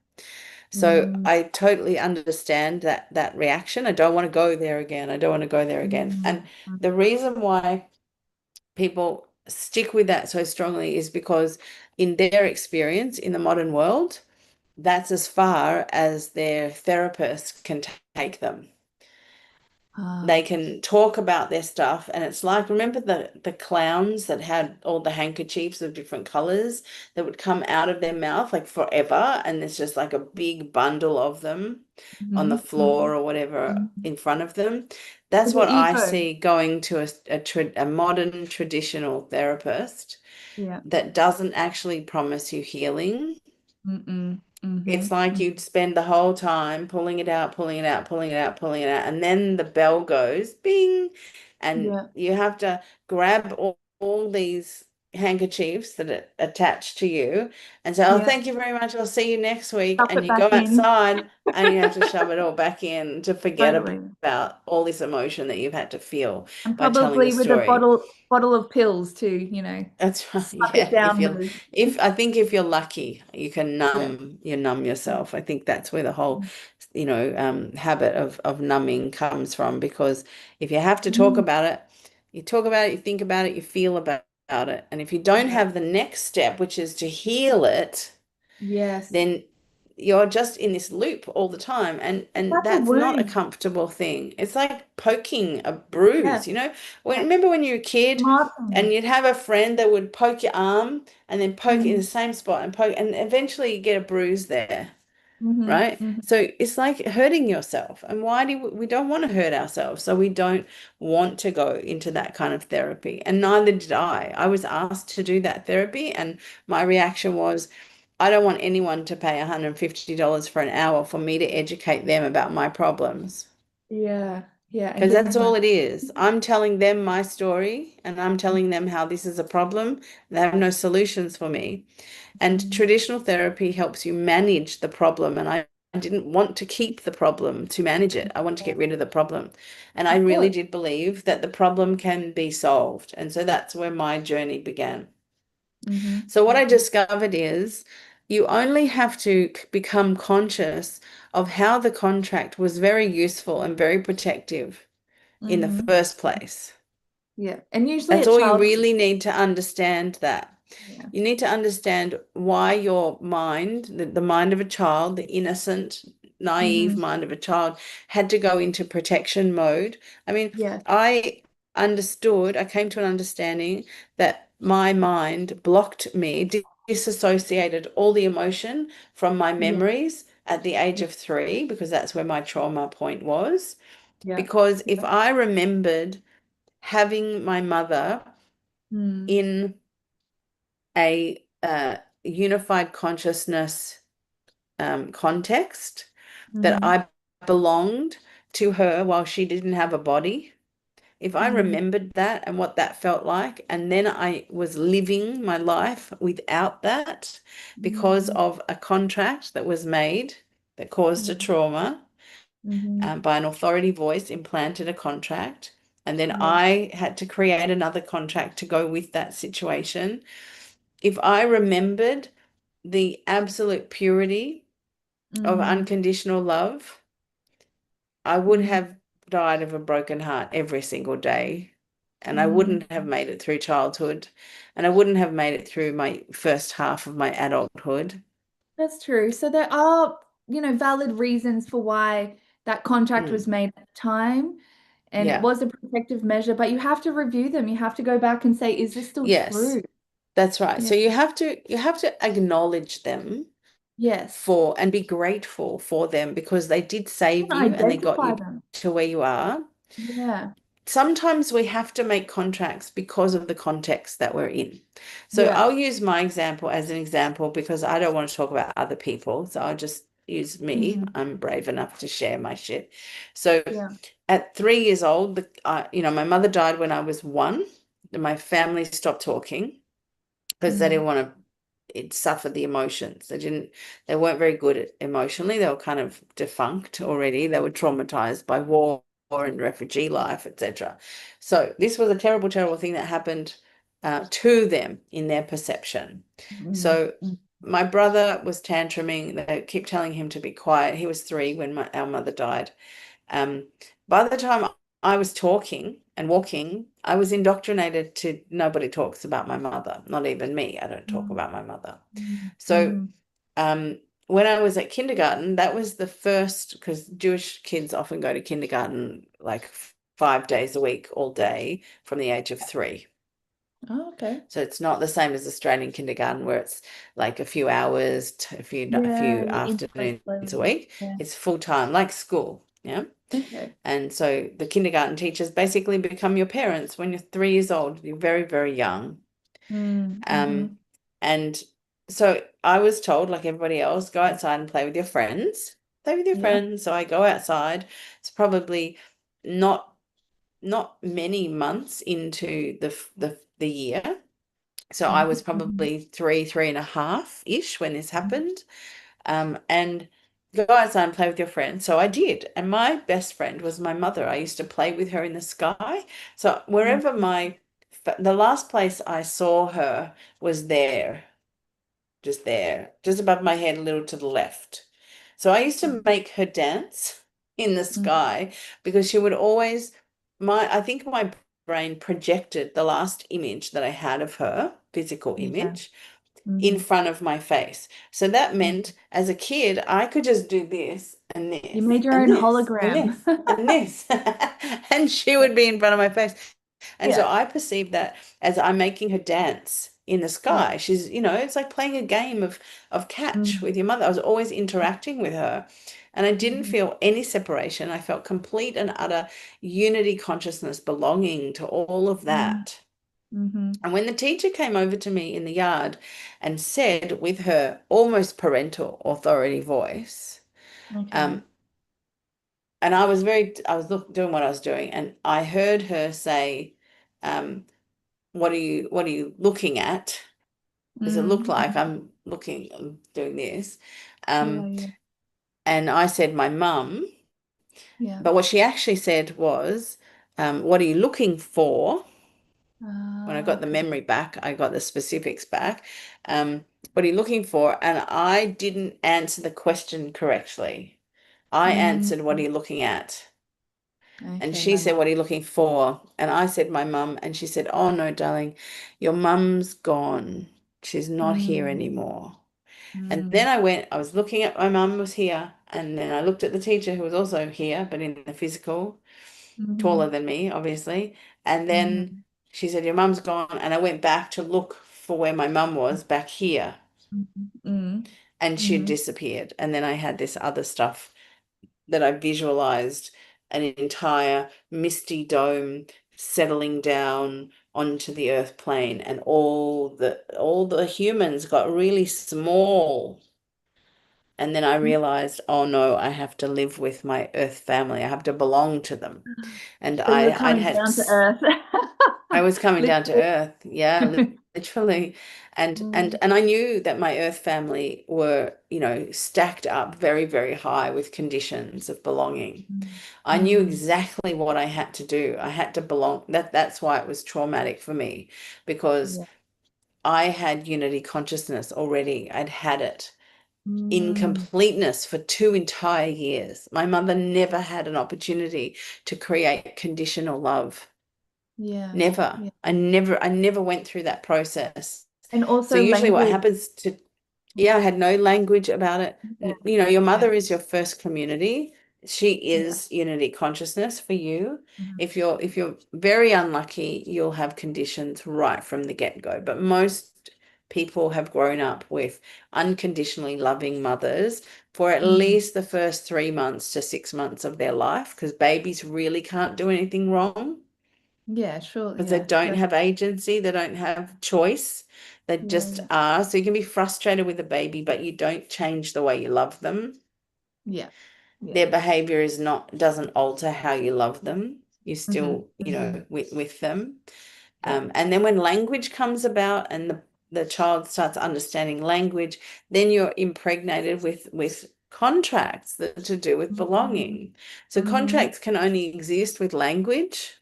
So Mm, I totally understand that reaction. I don't want to go there again. I don't want to go there again. mm, And mm. the reason why people stick with that so strongly is because in their experience in the modern world, that's as far as their therapist can take them. They Ah. can talk about their stuff, and it's like, remember the clowns that had all the handkerchiefs of different colors that would come out of their mouth like forever, and there's just like a big bundle of them on the Mhm, floor mhm, or whatever mhm. in front of them. That's With the what I ego. see going to a modern traditional therapist Yeah. that doesn't actually promise you healing. Mm-mm. It's Mm-hmm. like you'd spend the whole time pulling it out, pulling it out, pulling it out, pulling it out, and then the bell goes bing, and Yeah. you have to grab all these handkerchiefs that are attached to you and say, "Oh, Yeah. thank you very much. I'll see you next week." Stuff And it you go back in. outside and you have to shove it all back in to forget Totally. about all this emotion that you've had to feel And by telling the probably with a story. bottle of pills too, you know, That's right. suck it Yeah. If down you're, with. if I think if you're lucky, you can Yeah. numb yourself. I think that's where the whole, habit of numbing comes from. Because if you have to talk Mm. about it, you talk about it, you think about it, you feel about it. And if you don't Yeah. have the next step, which is to heal it, Yes. then you're just in this loop all the time, It's and like a that's not a wound. comfortable thing. It's like poking a Yeah. bruise, Yeah. remember when you were a kid and Martin. you'd have a friend that would poke your arm and then poke in the Mm. same spot and poke, and eventually you get a bruise there, Mm-hmm. right? Mm-hmm. So it's like hurting yourself. And why do we don't want to hurt ourselves? So we don't want to go into that kind of therapy. And neither did I. I was asked to do that therapy, and my reaction was, I don't want anyone to pay $150 for an hour for me to educate them about my problems. Yeah. Yeah. And Because give that's them all a it is. I'm telling them my story and I'm telling them how this is a problem. They have no solutions for me. And mm, traditional therapy helps you manage the problem. And I didn't want to keep the problem to manage it. I want to get rid of the problem. And I of really course. did believe that the problem can be solved. And so that's where my journey began. Mm-hmm. So what I Mm-hmm. discovered is you only have to become conscious of how the contract was very useful and very protective in the Mm-hmm. first place. Yeah. And usually That's a all you child. really need to understand that. Yeah. You need to understand why your mind, the mind of a child, the innocent, naive Mm-hmm. mind of a child, had to go into protection mode. I mean, Yeah. I came to an understanding that my mind blocked me, disassociated all the emotion from my Yeah. memories at the age Yeah. of 3, because that's where my trauma point was. Yeah. Because if Yeah. I remembered having my mother Mm. in a unified consciousness context, that Mm-hmm. I belonged to her while she didn't have a body. If I Mm-hmm. remembered that and what that felt like, and then I was living my life without that because Mm-hmm. of a contract that was made that caused a Yeah. trauma, Mm-hmm. by an authority voice implanted a contract, and then Yeah. I had to create another contract to go with that situation. If I remembered the absolute purity of Mm-hmm. unconditional love, I would Mm-hmm. have died of a broken heart every single day. And I Mm-hmm. wouldn't have made it through childhood. And I wouldn't have made it through my first half of my adulthood. That's true. So there are, valid reasons for why that contract Mm, was made at the time, and it yeah. was a protective measure, but you have to review them. You have to go back and say, is this still Yes, true? that's right. Yeah. So you have to acknowledge them Yes. for and be grateful for them because they did You save can you and they got identify you them. to where you are. Yeah. Sometimes we have to make contracts because of the context that we're in. So Yeah. I'll use my example as an example because I don't want to talk about other people. So I'll just use me. Mm. I'm brave enough to share my shit. So Yeah. at 3 years old, my mother died when I was one. My family stopped talking because they Mm, didn't want to it suffer the emotions. They weren't very good emotionally. They were kind of defunct already. They were traumatized by war and refugee life, etc. So this was a terrible, terrible thing that happened to them in their perception. mm, So mm, my brother was tantruming. They kept telling him to be quiet. He was 3 when our mother died. Um, by the time I was talking and walking, I was indoctrinated to nobody talks about my mother, not even me. I don't talk mm, about my mother. mm, So mm. when I was at kindergarten, that was the first, because Jewish kids often go to kindergarten like 5 days a week, all day from the age of 3. Oh, okay. So it's not the same as Australian kindergarten where it's like a few hours, a Yeah, few you integrate afternoons a slowly. week. Yeah. It's full time, like school. Yeah. Okay. And so the kindergarten teachers basically become your parents when you're 3 years old. You're very, very young. Mm, Um, mm-hmm. and so I was told, like everybody else, go outside and play with your friends. Play with your Yeah. friends. So I go outside. It's probably not not many months into the year. So I was Mm-hmm. probably three and a half ish when this happened. And go outside and play with your friends. So I did. And my best friend was my mother. I used to play with her in the sky. So wherever the last place I saw her was there, just above my head, a little to the left. So I used to make her dance in the Mm, sky because she would always, I think my brain projected the last image that I had of her, physical yeah. image, in Mm-hmm. front of my face. So that meant as a kid, I could just do this and You this made your and own this and hologram. this and this. And she Yeah. would be in front of my face. And so Yeah. I perceived that as I'm making her dance in the Yeah. sky. She's, it's like playing a game of catch Mm, with your mother. I was always interacting with her. And I didn't mm-hmm. feel any separation. I felt complete and utter unity consciousness belonging to all of Mm, that. mm-hmm. And when the teacher came over to me in the yard and said with her almost parental authority voice, Okay. um, and I was doing what I was doing, and I heard her say, um, what are you looking at? Because it looked like Mm-hmm. I'm doing this. Yeah, Um, yeah, and I said, my mum, yeah. but what she actually said was, what are you looking for? When I got the Okay. memory back, I got the specifics back. What are you looking for? And I didn't answer the question correctly. I Mm, answered, what are you looking at? And okay, she my said, mom. what are you looking for? And I said, my mum. And she said, oh no, darling, your mum's gone. She's not here Mm, anymore. And mm, then I was looking at my mum was here. And then I looked at the teacher who was also here, but in the physical, taller mm, than me, obviously. And then mm, she said, your mum's gone. And I went back to look for where my mum was back here. mm, mm, And she'd mm, disappeared. And then I had this other stuff that I visualized an entire misty dome settling down onto the earth plane and all the humans got really small. And then I mm. realized, oh no, I have to live with my earth family. I have to belong to them. And So you were I'd coming had down to earth. I was coming down to Literally. earth, yeah, literally. And Mm, and I knew that my earth family were, stacked up very, very high with conditions of belonging. mm, I knew mm, exactly what I had to do. I had to belong. That's why it was traumatic for me, because yeah. I had unity consciousness already. I'd had it in Mm, completeness for 2 entire years. My mother never had an opportunity to create conditional love. yeah. Never. Yeah. I never went through that process. And So also usually what language. happens to, Yeah. yeah, I had no language about it. Yeah. Your Yeah. mother is your first community. She Yeah. is unity consciousness for you. Mhm. If you're very unlucky, you'll have conditions right from the get-go. But most people have grown up with unconditionally loving mothers for at Mm. least the first 3 months to 6 months of their life, because babies really can't do anything wrong Yeah, sure. because they Yeah. don't have agency, they don't have choice, they Yeah. just Yeah. are. So you can be frustrated with a baby, but you don't change the way you love them. Yeah. their Yeah. behavior is not doesn't alter how you love them. You're Hmm. still, Hmm. with them. Yeah. And then when language comes about and the child starts understanding language, then you're impregnated with contracts that are to do with Hmm. belonging. So Hmm. contracts can only exist with language,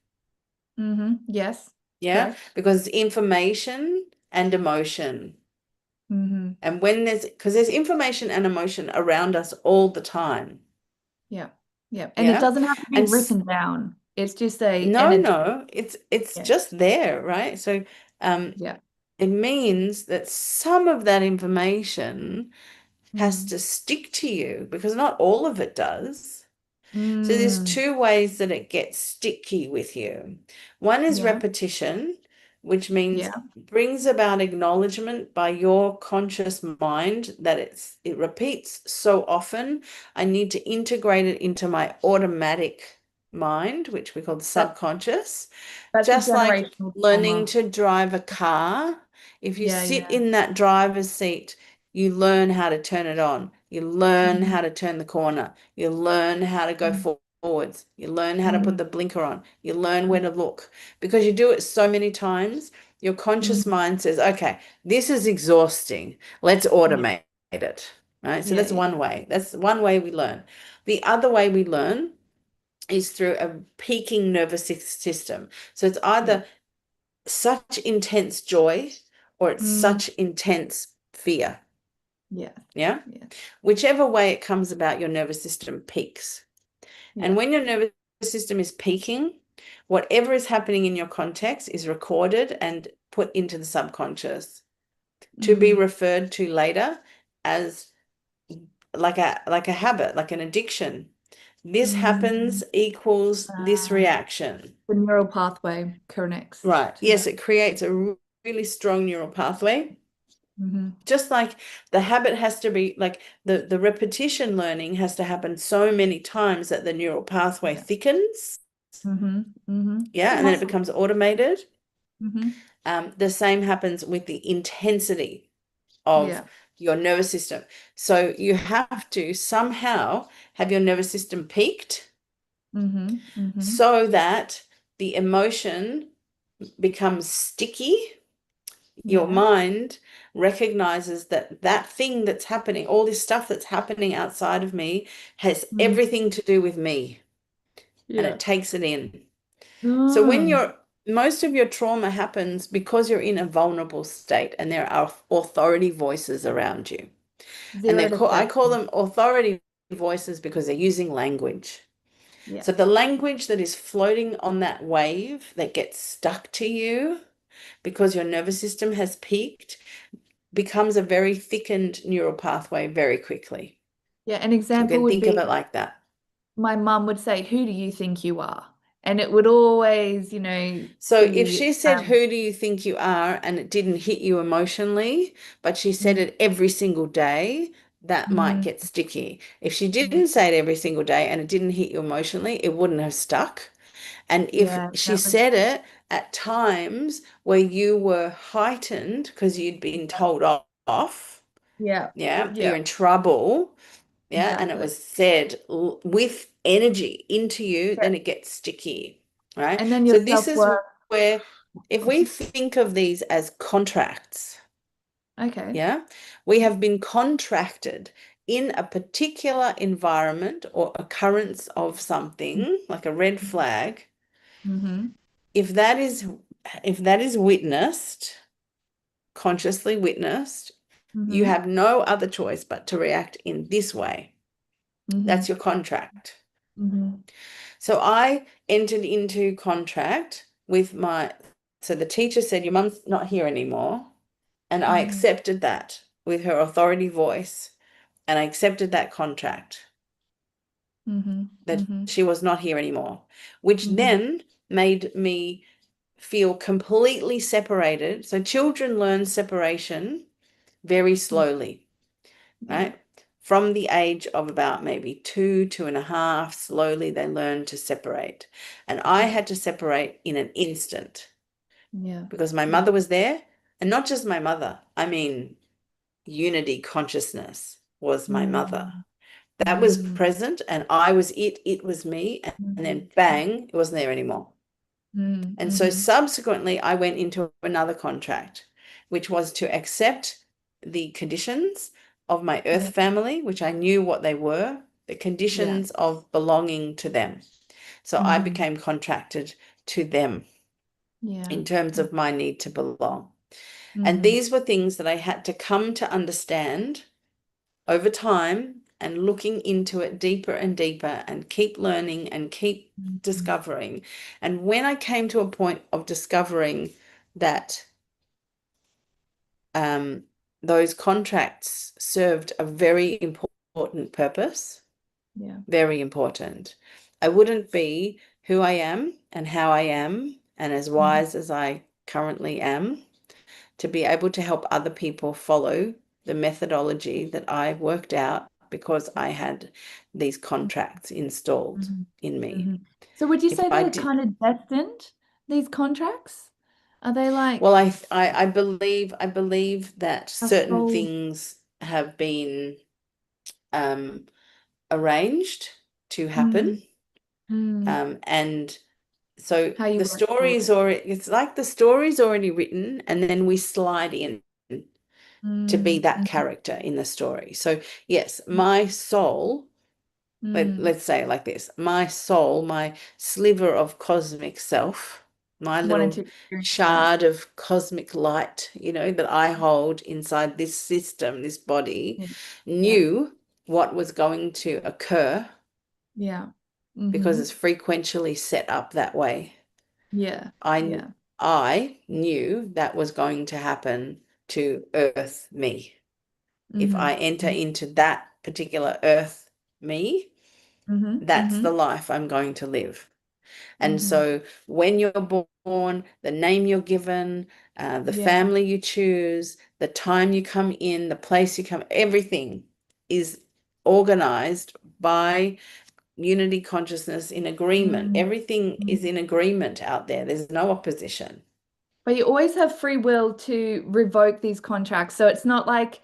Hmm. Yes. yeah, Correct. because information and emotion. Hmm. And because there's information and emotion around us all the time. Yeah. Yeah. And it Yeah. doesn't have to be And written down. It's just a no, energy. no, it's Yeah. just there, right? So um Yeah. it means that some of that information has Mm. to stick to you because not all of it does. So there's Mm. two ways that it gets sticky with you. One is Yeah. repetition, which means Yeah. brings about acknowledgement by your conscious mind that it repeats so often. I need to integrate it into my automatic mind, which we call the That subconscious. that's a Just like generational learning trauma. to drive a car, if you Yeah. sit Yeah. in that driver's seat, you learn how to turn it on. You learn Hmm. how to turn the corner. You learn how to go forwards. You learn how to put Hmm. the blinker on. You learn where to look. Because you do it so many times, your conscious Hmm. mind says, okay, this is exhausting. Let's Yeah. automate it. Right? So Yeah. that's Yeah. one way. That's one way we learn. The other way we learn is through a peaking nervous system. So it's Yeah. either such intense joy or it's Mm. such intense fear. Yeah. Yeah. Yeah. Whichever way it comes about, your nervous system peaks. And Yeah. when your nervous system is peaking, whatever is happening in your context is recorded and put into the subconscious to be Hmm. referred to later as like a habit, like an addiction. This Mm. happens equals this Uh, reaction. the neural pathway connects Right. to Yes, that. it creates a really strong neural pathway. Hmm. Just like the habit has to be like the repetition learning has to happen so many times that the neural pathway Yeah. thickens. Hmm. Hmm. It's Yeah, a and then it muscle. becomes automated. Hmm. The same happens with the intensity of Yeah. your nervous system. So you have to somehow have your nervous system peaked Hmm. Hmm. so that the emotion becomes sticky. Your Yeah. mind recognizes that that thing that's happening, all this stuff that's happening outside of me, has Mm. everything to do with me, and Yeah. it takes it in. So when Oh, most of your trauma happens because you're in a vulnerable state and there are authority voices around you. And 0 to I call 30. them authority voices because they're using language. Yeah. So the language that is floating on that wave that gets stuck to you because your nervous system has peaked becomes a very thickened neural pathway very quickly. Yeah. An You example can would think of be it like that. my mum would say, "Who do you think you are?" And it would always, So if be, she said, "Who do you think you are?" and it didn't hit you emotionally, but she said mm, it every single day, that might mm, get sticky. If she yeah, didn't say it every single day and it didn't hit you emotionally, it wouldn't have stuck. And if yeah, she that would, said it at times where you were heightened because you'd been told off, yeah, yeah, yeah, you're in trouble, yeah, and it exactly. was said with energy into you, Yeah. then it gets sticky, right? And then So your this is self-worth. where, if we think of these as contracts, Okay. yeah, we have been contracted in a particular environment or occurrence of something like a red flag. Mm-hmm. If that is witnessed, consciously witnessed, you Mm-hmm. have no other choice but to react in this way. Mm-hmm. That's your contract. Mm-hmm. So I entered into contract with so the teacher said, your mum's not here anymore. And I Mm-hmm. accepted that with her authority voice. And I accepted that contract Mm-hmm. that Mm-hmm. she was not here anymore, which Mm-hmm. then made me feel completely separated. So children learn separation very slowly, Yeah. right? From the age of about maybe 2.5, slowly they learn to separate. And I Yeah. had to separate in an instant Yeah. because my Yeah. mother was there. And not just my mother, I mean, unity consciousness was my mother. Mm. That was Mm, present, and I was it was me, and then mm, bang, it wasn't there anymore. mm, And so mhm. subsequently, I went into another contract, which was to accept the conditions of my earth Yeah, family, which I knew what they were, the yeah. conditions of belonging to them. So I Hmm. became contracted to them Yeah. in terms of my need to belong. And Mm-hmm. these were things that I had to come to understand over time and looking into it deeper and deeper and keep learning and keep Mm-hmm. discovering. And when I came to a point of discovering that um, those contracts served a very important purpose, Yeah. very important, I wouldn't be who I am and how I am and as Mhm. wise as I currently am to be able to help other people follow the methodology that I worked out because I had these contracts installed Mm-hmm. in me. Hmm. So would you If say I they're did, kind of destined, these contracts? Are they well, like I believe that a certain soul? things have been um, arranged to happen, Mm, mm. and so How you the work story through is it. already, it's like the story's already written, and then we slide in to be Mm, that mm, character in the story. So, yes, my soul, mm. let's say it like this, my soul, my sliver of cosmic self, my Wanted little to experience that. shard of cosmic light, that I hold inside this system, this body, Yeah. Yeah. knew what was going to occur Yeah. because Mm-hmm. it's frequentially set up that way. Yeah. I Yeah. I knew that was going to happen to Earth me. If I enter Mm-hmm. into that particular Earth me, Mm-hmm. that's Mm-hmm. the life I'm going to live. And Mm-hmm. so when you're born, the name you're given, the Yeah. family you choose, the time you come in, the place you come, everything is organized by unity consciousness in agreement. Mm-hmm. Everything is in agreement out there. There's no opposition. But you always have free will to revoke these contracts. So it's not like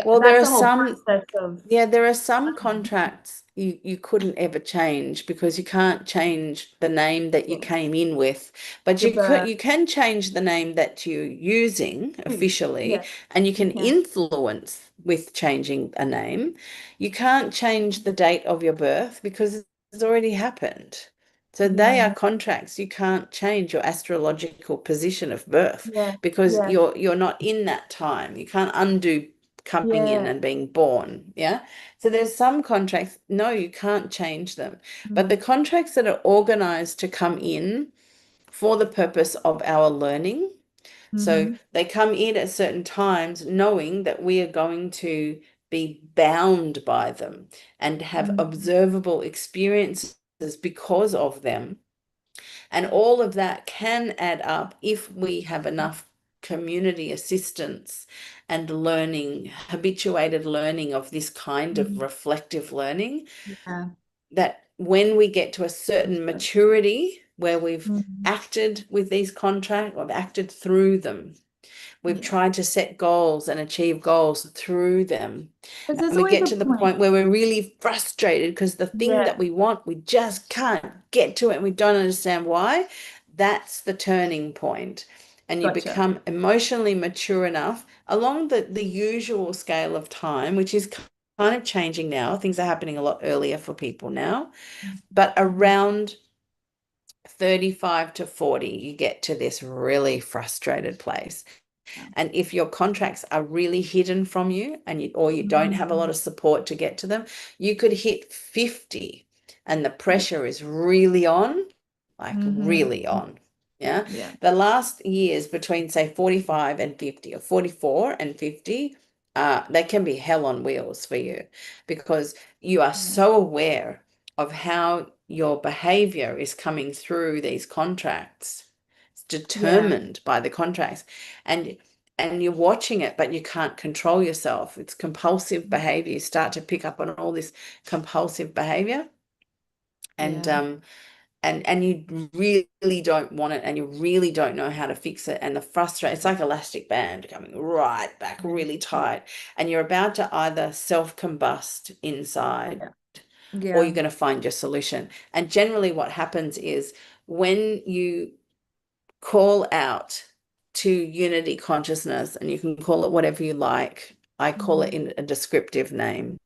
Well, there that's are the whole some process of Yeah, there are some contracts you couldn't ever change because you can't change the name that you came in with, but your birth. you can change the name that you're using Choose. officially, Yes, and you you can can. influence with changing a name. You can't change the date of your birth because it's already happened. So they are Yeah. contracts. You can't change your astrological position of birth Yeah. because Yeah. you're not in that time. You can't undo coming in Yeah. and being born. Yeah. So there's some contracts, no, you can't change them. But the Mm. contracts that are organized to come in for the purpose of our learning, so Mm-hmm. they come in at certain times knowing that we are going to be bound by them and have Mm-hmm. observable experiences because of them. And all of that can add up if we have enough community assistance and learning, habituated learning of this kind of Mm-hmm. reflective learning, Yeah. that when we get to a certain maturity where we've Mm-hmm. acted with these contracts, or acted through them, we've Yeah. tried to set goals and achieve goals through them. Because there's And we always get a to the point. point where we're really frustrated because the thing that Yeah. we want, we just can't get to it and we don't understand why. That's the turning point. And you Gotcha. become emotionally mature enough along the usual scale of time, which is kind of changing now. Things are happening a lot earlier for people now, but Mm-hmm. around 35 to 40, you get to this really frustrated place. Yeah. And if your contracts are really hidden from you or you don't have a lot Mm-hmm. of support to get to them, you could hit 50 and the Yeah. pressure is really on, like really Mm-hmm. on. Yeah. Yeah. The last years between, say, 45 and 50 or 44 and 50, they can be hell on wheels for you because you are Yeah. so aware of how your behavior is coming through these contracts. It's Yeah. determined by the contracts. And you're watching it, but you can't control yourself. It's compulsive behavior. You start to pick up on all this compulsive behavior. And Yeah. and you really don't want it and you really don't know how to fix it, and the frustration, it's like elastic band coming right back really tight, and you're about to either self-combust inside Yeah. or Yeah. you're going to find your solution. And generally what happens is when you call out to unity consciousness, and you can call it whatever you like. I call it Mhm. in a descriptive name.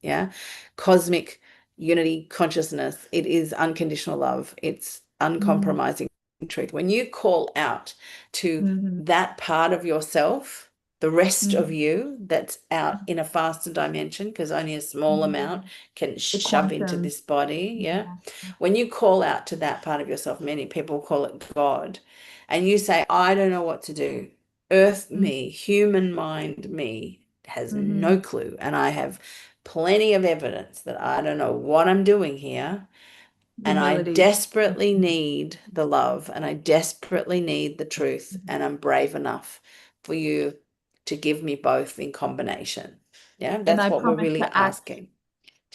Yeah. Cosmic unity consciousness. It is unconditional love. It's Mhm. uncompromising truth. When you call out to Mhm. that part of yourself, the rest of Mhm. you that's out in a faster dimension, because only a small amount Mhm. can The shove into quantum. this body. Yeah. Yeah. When you call out to that part of yourself, many people call it God, and you say, I don't know what to do. Earth me, human mind me has no Mm-hmm. clue. And I have plenty of evidence that I don't know what I'm doing here. And I Humility. desperately need the love, and I desperately need the truth. And I'm brave enough for you to give me both in combination. Yeah, And that's I what we're promise really asking.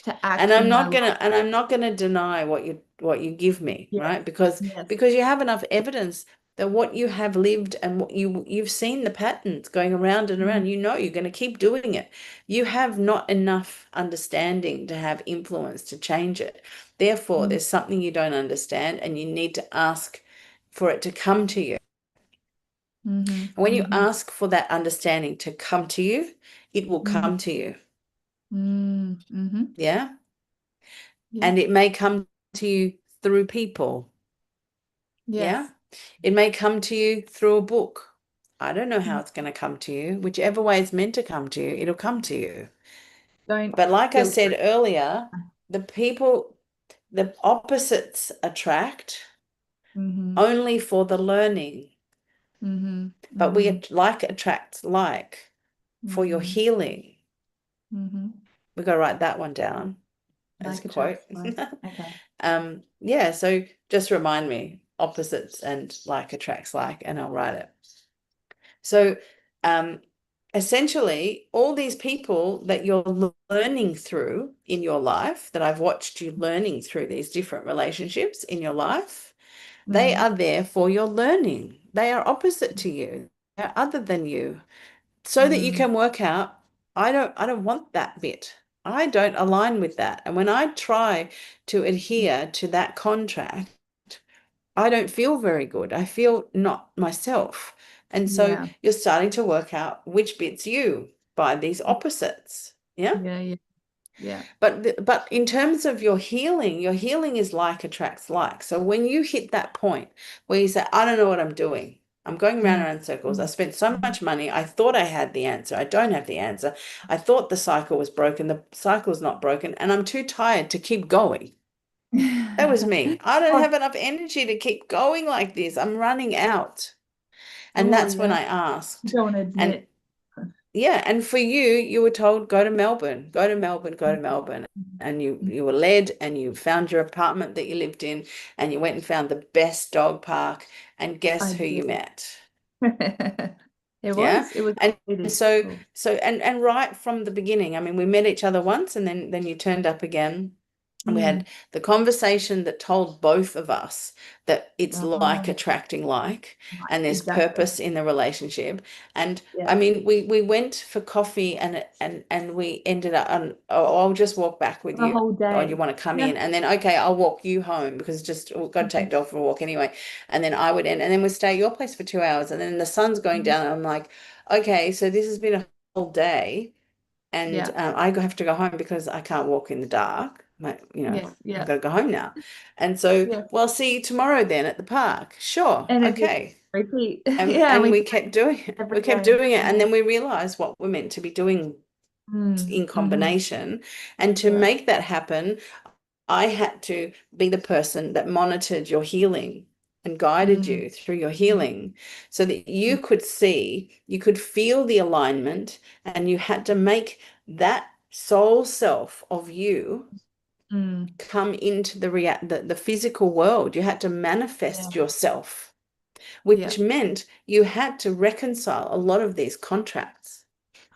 to And act I'm in my not life. gonna and I'm not gonna deny what you give me, Yes. right? Because Yes. because you have enough evidence that what you have lived and what you've seen the patterns going around and Mhm. around, you know you're gonna keep doing it. You have not enough understanding to have influence to change it. Therefore, there's something you don't understand and you need to ask for it to come to you. Mm-hmm. And when you Mm-hmm. ask for that understanding to come to you, it will Mm-hmm. come to you. Mm-hmm. Yeah? Yeah. And it may come to you through people. Yeah. Yes. It may come to you through a book. I don't know how it's going to come to you. Whichever way it's meant to come to you, it'll come to you. Don't But like I filter said it. earlier, the opposites attract Mm-hmm. only for the learning. Mm-hmm. But Mm-hmm. like attracts like for your Mm-hmm. healing. Mm-hmm. We've got to write that one down as a Like quote. attracts like. Okay. Yeah, so just remind me, opposites and like attracts like, and I'll write it. So, essentially, all these people that you're learning through in your life, that I've watched you learning through these different relationships in your life, they Mm-hmm. are there for your learning. They are opposite to you. They're other than you, so that you Mm. can work out, I don't want that bit. I don't align with that. And when I try to adhere to that contract, I don't feel very good. I feel not myself. And so Yeah. you're starting to work out which bit's you by these opposites. Yeah. Yeah. Yeah. Yeah. But in terms of your healing is like attracts like. So when you hit that point where you say, I don't know what I'm doing. I'm going round and round in circles. I spent so Mm-hmm. much money. I thought I had the answer. I don't have the answer. I thought the cycle was broken. The cycle's not broken, and I'm too tired to keep going. That was me. I don't Oh, have enough energy to keep going like this. I'm running out. And oh, that's when yeah. I asked. Don't And admit. yeah, and for you, you were told, go to Melbourne, go to Melbourne, go to Melbourne. And you were led and you found your apartment that you lived in, and you went and found the best dog park. And guess I who you did. met? Yeah. It was And really so cool. and right from the beginning, I mean, we met each other once, and then you turned up again. And we Mm. had the conversation that told both of us that it's like Oh, attracting like, right. and there's Exactly. purpose in the relationship. And I Yeah. mean, we went for coffee, and we ended up on, oh, I'll just walk back with The you. whole Or you day. want to come Yeah. in? And then, okay, I'll walk you home because just we've got to take Mhm. dog for a walk anyway. And then I would end, and then we stay at your place for 2 hours, and then the sun's going Mhm. down, and I'm like, okay, so this has been a whole day, and Yeah. I have to go home because I can't walk in the dark. Yes. I've Yeah. got to go home now. And so, Yeah. well, see you tomorrow then at the park. Sure, And it just okay. repeat. And Yeah. And and we we do kept doing it. every We kept day. doing it, and Yeah. then we realized what we're meant to be doing Mm. in Hmm. combination. And to Yeah. make that happen, I had to be the person that monitored your healing and guided Mm. you through your Mm. healing so that you could see, you could feel the alignment, and you had to make that soul self of you Mm. come into the physical world. You had to Yeah. manifest yourself, Yeah. which meant you had to reconcile a lot of these contracts.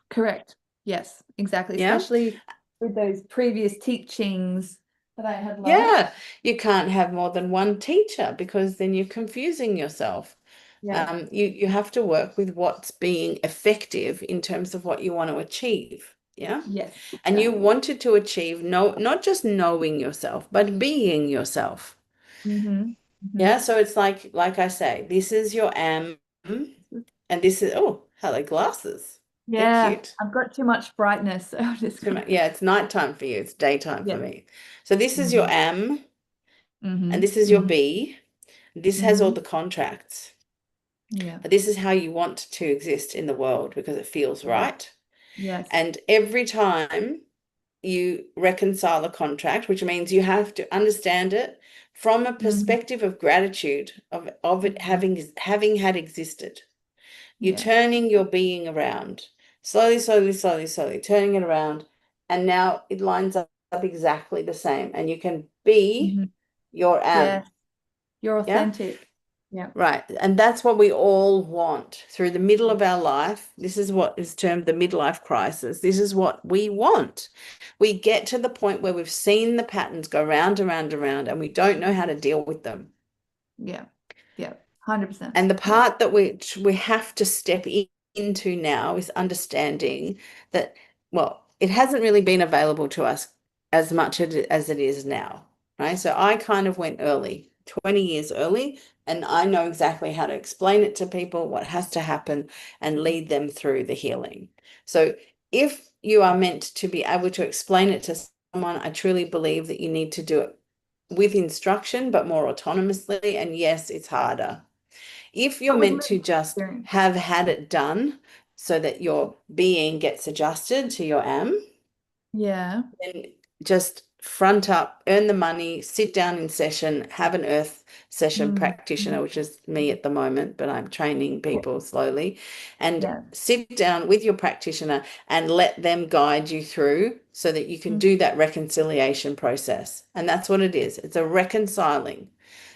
Correct. Yes, exactly. Yeah. Especially with those previous teachings. that I had Yeah, learnt. you can't have more than one teacher because then you're confusing yourself. Yeah. You have to work with what's being effective in terms of what you want to achieve. Yeah. Yes, And you exactly. wanted to achieve not just knowing yourself, but being yourself. Mm-hmm. Mm-hmm. Yeah. So it's like I say, this is your am, and this is, oh, hello, glasses. They're Yeah, cute. I've got too much brightness, so I've just got to. Yeah, it's nighttime for you. It's daytime for Yeah. me. So this is your Mm-hmm. am, and Mm-hmm. this is your Mm-hmm. be. This has all Mm-hmm. the contracts. Yeah. But this is how you want to exist in the world because it feels Yeah. right. Yes. And every time you reconcile a contract, which means you have to understand it from a Mm-hmm. perspective of gratitude of it Mm-hmm. having had existed. You're Yeah. turning your being around, slowly, slowly, slowly, slowly, turning it around. And now it lines up exactly the same. And you can be Mm-hmm. your Yeah. am. You're Yeah. authentic. Yeah. Right. And that's what we all want through the middle of our life. This is what is termed the midlife crisis. This is what we want. We get to the point where we've seen the patterns go round and round and round, and we don't know how to deal with them. Yeah. Yeah. 100%. And the Yeah. part that we have to step into now is understanding that, well, it hasn't really been available to us as much as it is now, right? So I kind of went early, 20 years early, and I know exactly how to explain it to people, what has to happen, and lead them through the healing. So if you are meant to be able to explain it to someone, I truly believe that you need to do it with instruction, but more autonomously. And yes, it's harder. If you're But with meant lived to just experience. have had it done so that your being gets adjusted to your am, Yeah. then just front up, earn the money, sit down in session, have an earth session Mm-hmm. practitioner, which is me at the moment, but I'm training Yeah. people slowly, and Yeah. sit down with your practitioner and let them guide you through so that you can Mm. do that reconciliation process. And that's what it is. It's a reconciling.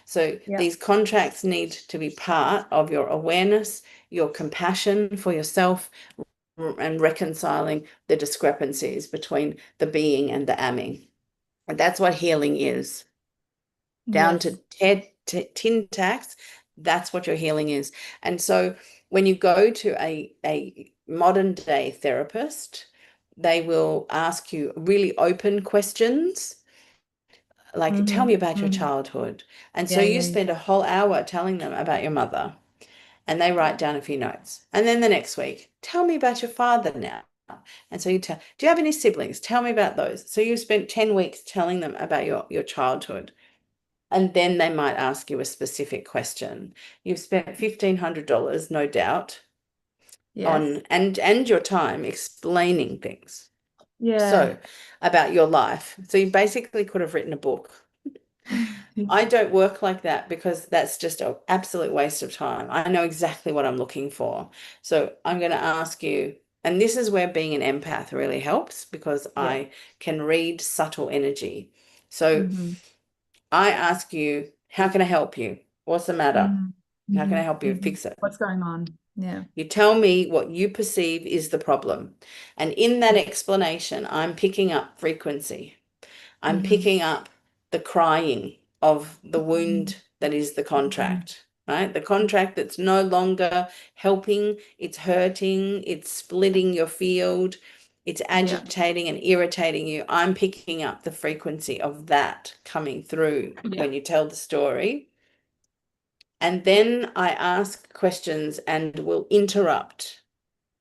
So Yeah. these contracts need to be part of your awareness, your compassion for yourself, and reconciling the discrepancies between the being and the amming. And that's what healing is. Down to Yes. tin tacks, that's what your healing is. And so when you go to a modern day therapist, they will ask you really open questions like, tell Mm-hmm. me about your Mm-hmm. childhood. And so Yeah. you Yeah. Yeah. spend a whole hour telling them about your mother, and they write Yeah. down a few notes. And then the next week, tell me about your father now. And so you tell, do you have any siblings? Tell me about those. So you spent 10 weeks telling them about your childhood. And then they might ask you a specific question. You've spent $1,500, no doubt, Yes. on and your time explaining things. Yeah. So about your life. So you basically could have written a book. I don't work like that because that's just an absolute waste of time. I know exactly what I'm looking for. So I'm going to ask you, and this is where being an empath really helps because Yeah. I can read subtle energy. So Mm-hmm. I ask you, how can I help you? What's the matter? Mm-hmm. How can Mm-hmm. I help you Mm-hmm. fix it? What's going on? Yeah. You tell me what you perceive is the problem. And in that explanation, I'm picking up frequency. I'm Mm-hmm. picking up the crying of the Mm-hmm. wound that is the Mm-hmm. contract, right? The contract that's no longer helping, it's hurting, it's splitting your field, it's Yeah. agitating and irritating you. I'm picking up the frequency of that coming through Yeah. when you tell the story. And then I ask questions and will interrupt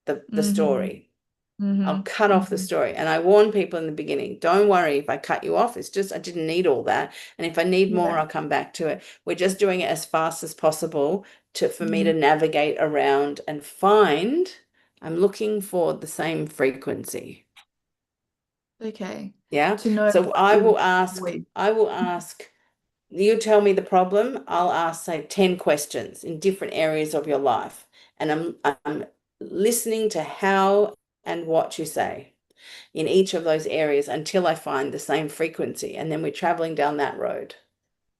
the Mm-hmm. story. I'll Mm-hmm. cut off the Mm-hmm. story. And I warn people in the beginning, don't worry if I cut you off. It's just I didn't need all that. And if I need more, Yeah. I'll come back to it. We're just doing it as fast as possible for me Mm-hmm. to navigate around and find I'm looking for the same frequency. Okay. Yeah. To know So what to avoid. I will ask, you tell me the problem, I'll ask, say, 10 questions in different areas of your life. And I'm listening to how and what you say in each of those areas until I find the same frequency. And then we're traveling down that road.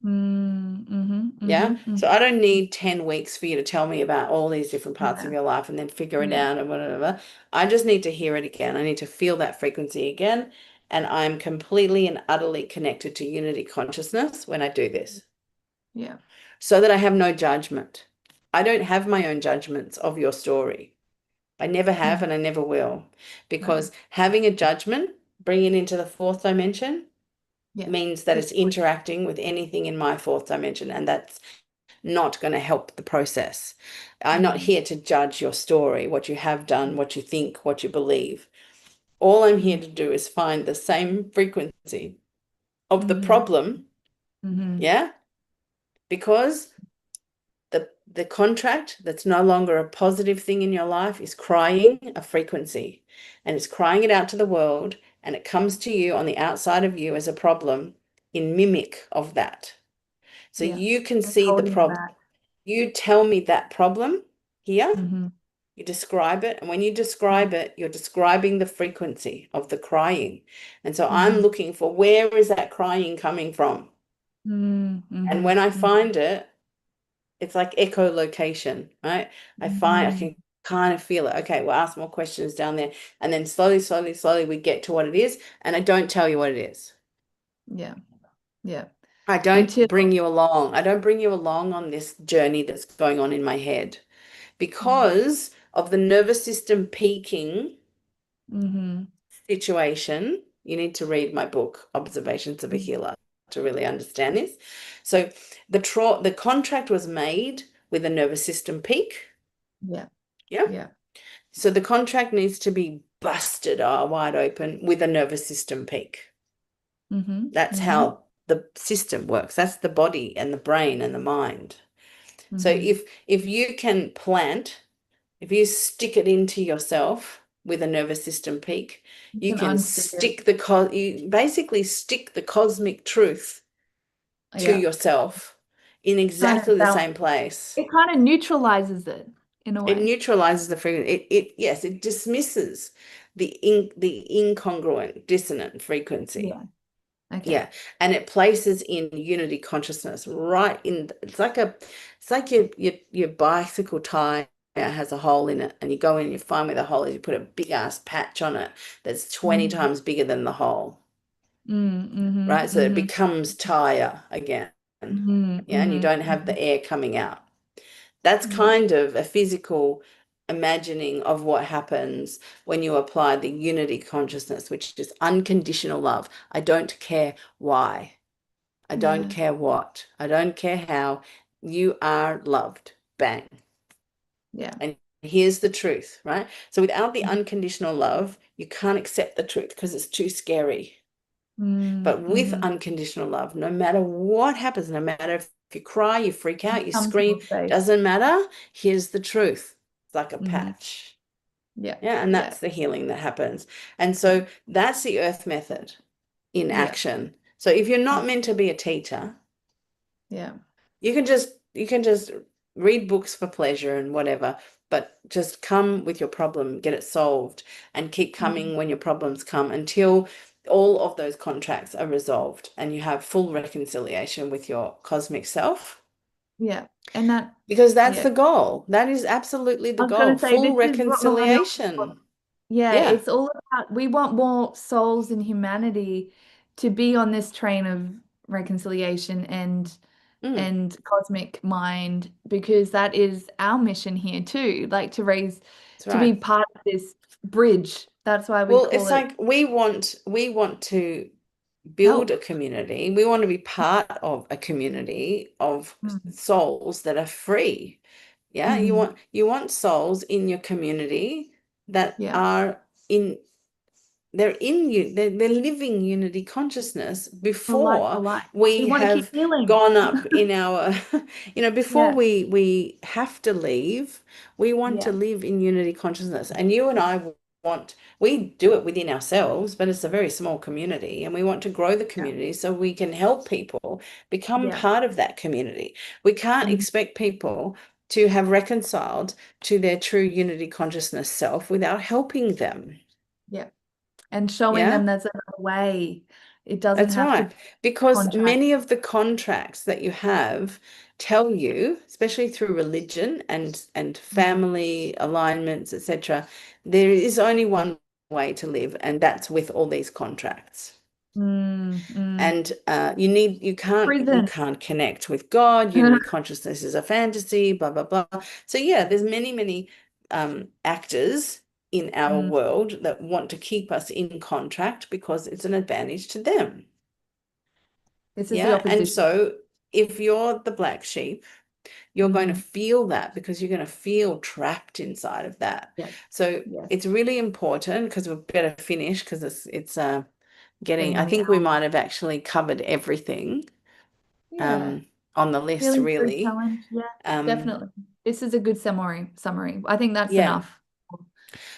Mm-hmm. Yeah. Mm-hmm. So I don't need 10 weeks for you to tell me about all these different parts of Yeah. your life and then figure it Yeah. out and whatever. I just need to hear it again. I need to feel that frequency again. and I'm completely and utterly connected to unity consciousness when I do this, Yeah. so that I have no judgment. I don't have my own judgments of your story. I never have Mhm. and I never will, No. because having a judgment, bringing it into the fourth dimension, Yeah. means that it's Disappointed. interacting with anything in my fourth dimension, and that's not going to help the process. I'm not Mm. here to judge your story, what you have done, what you think, what you believe. All I'm here Mm. to do is find the same frequency of the Mm-hmm. problem, Mm-hmm. yeah? Because the contract that's no longer a positive thing in your life is crying a frequency, and it's crying it out to the world, and it comes to you on the outside of you as a problem in mimic of that. So Yeah. you can It's see the holding it problem. back. You tell me that problem here, Mm-hmm. you describe it, and when you describe it, you're describing the frequency of the crying. And so I'm Mm-hmm. looking for, where is that crying coming from? And Mm-hmm. when I Mm-hmm. find it, it's like echolocation, right? I Mm-hmm. can kind of feel it. Okay, we'll ask more questions down there. And then slowly, slowly, slowly, we get to what it is. And I don't tell you what it is. Yeah. Yeah. I don't Until bring you along. I don't bring you along on this journey that's going on in my head, because of the nervous system peaking mm-hmm. situation. You need to read my book, Observations of a Healer, to really understand this. So the contract was made with a nervous system peak. Yeah. Yeah. Yeah. So the contract needs to be busted wide open with a nervous system peak. Mm-hmm. That's Mm-hmm. how the system works. That's the body and the brain and the mind. So Mm-hmm. if you can plant, if you stick it into yourself with a nervous system peak, You you can can unstick it. stick you basically stick the cosmic truth to Yeah. yourself in Kind exactly of the balance. same place. It kind of neutralizes it in a It way. neutralizes the frequency. Yes, it dismisses the incongruent, dissonant frequency. Yeah. Okay. Yeah, and it places in unity consciousness right in. It's like your bicycle tire has a hole in it, and you go in and you find where the hole is. You put a big ass patch on it that's 20 Mm-hmm. times bigger than the hole, Mm-hmm. right? So it Mm-hmm. becomes tire again. Mm-hmm. Yeah, and you Mm-hmm. don't have Mm-hmm. the air coming out. That's Yeah. kind of a physical imagining of what happens when you apply the unity consciousness, which is unconditional love. I don't care why. I don't Yeah. care what. I don't care how. You are loved. Bang. Yeah. And here's the truth, right? So without the Mm-hmm. unconditional love, you can't accept the truth because it's too scary. But with Mm-hmm. unconditional love, no matter what happens, no matter if you cry, you freak out, you scream, Comfortable space. doesn't matter. Here's the truth. It's like a Mm-hmm. patch. Yeah. Yeah, and Yeah. that's the healing that happens. And Yeah. so that's the earth method in Yeah. action. So if you're Yeah. not meant to be a teacher, Yeah. you can just read books for pleasure and whatever, but just come with your problem, get it solved, and keep Mhm. coming when your problems come until all of those contracts are resolved and you have full reconciliation with your cosmic self. Yeah. And that, Because that's yeah. the goal. That is absolutely the I was goal. going to say, Full this is what my reconciliation. yeah, Yeah. it's all about we want more souls in humanity to be on this train of reconciliation Mm, and cosmic mind because that is our mission here too, like that's to be right. part of this bridge. That's why we Well, call it's it like we want to build help. a community. We want to be part of a community of Mm. souls that are free. Yeah, you Mm. want souls in your community that Yeah, are in they're in you they're living unity consciousness for before life. We we want to keep have healing. gone up in our before Yeah, we have to leave. We want to yeah, live in unity consciousness, and you and I want we do it within ourselves, but it's a very small community, and we want to grow the yeah, community so we can help people become yeah. part of that community. We can't Mhm. expect people to have reconciled to their true unity consciousness self without helping them. Yeah. And showing Yeah. them there's another way. It doesn't That's have to right. be Because contract. many of the contracts that you have tell you, especially through religion and Mm. family alignments, etc., there is only one way to live, and that's with all these contracts. Mm. And you Prison. can't connect with God. Unity consciousness is a fantasy, blah blah blah. So yeah, there's many actors in our Mm. world that want to keep us in contract because it's an advantage to them. This is the Yeah, and opposition. so if you're the black sheep, you're going to Mm. feel that because you're going to feel trapped inside of that. Yes. So Yes. it's really important, because we better finish, because it's getting, Been I the think we hour. might have actually covered everything Yeah. on the list, Healing through really. challenge. Yeah, Um, definitely. This is a good summary. I think that's yeah. enough.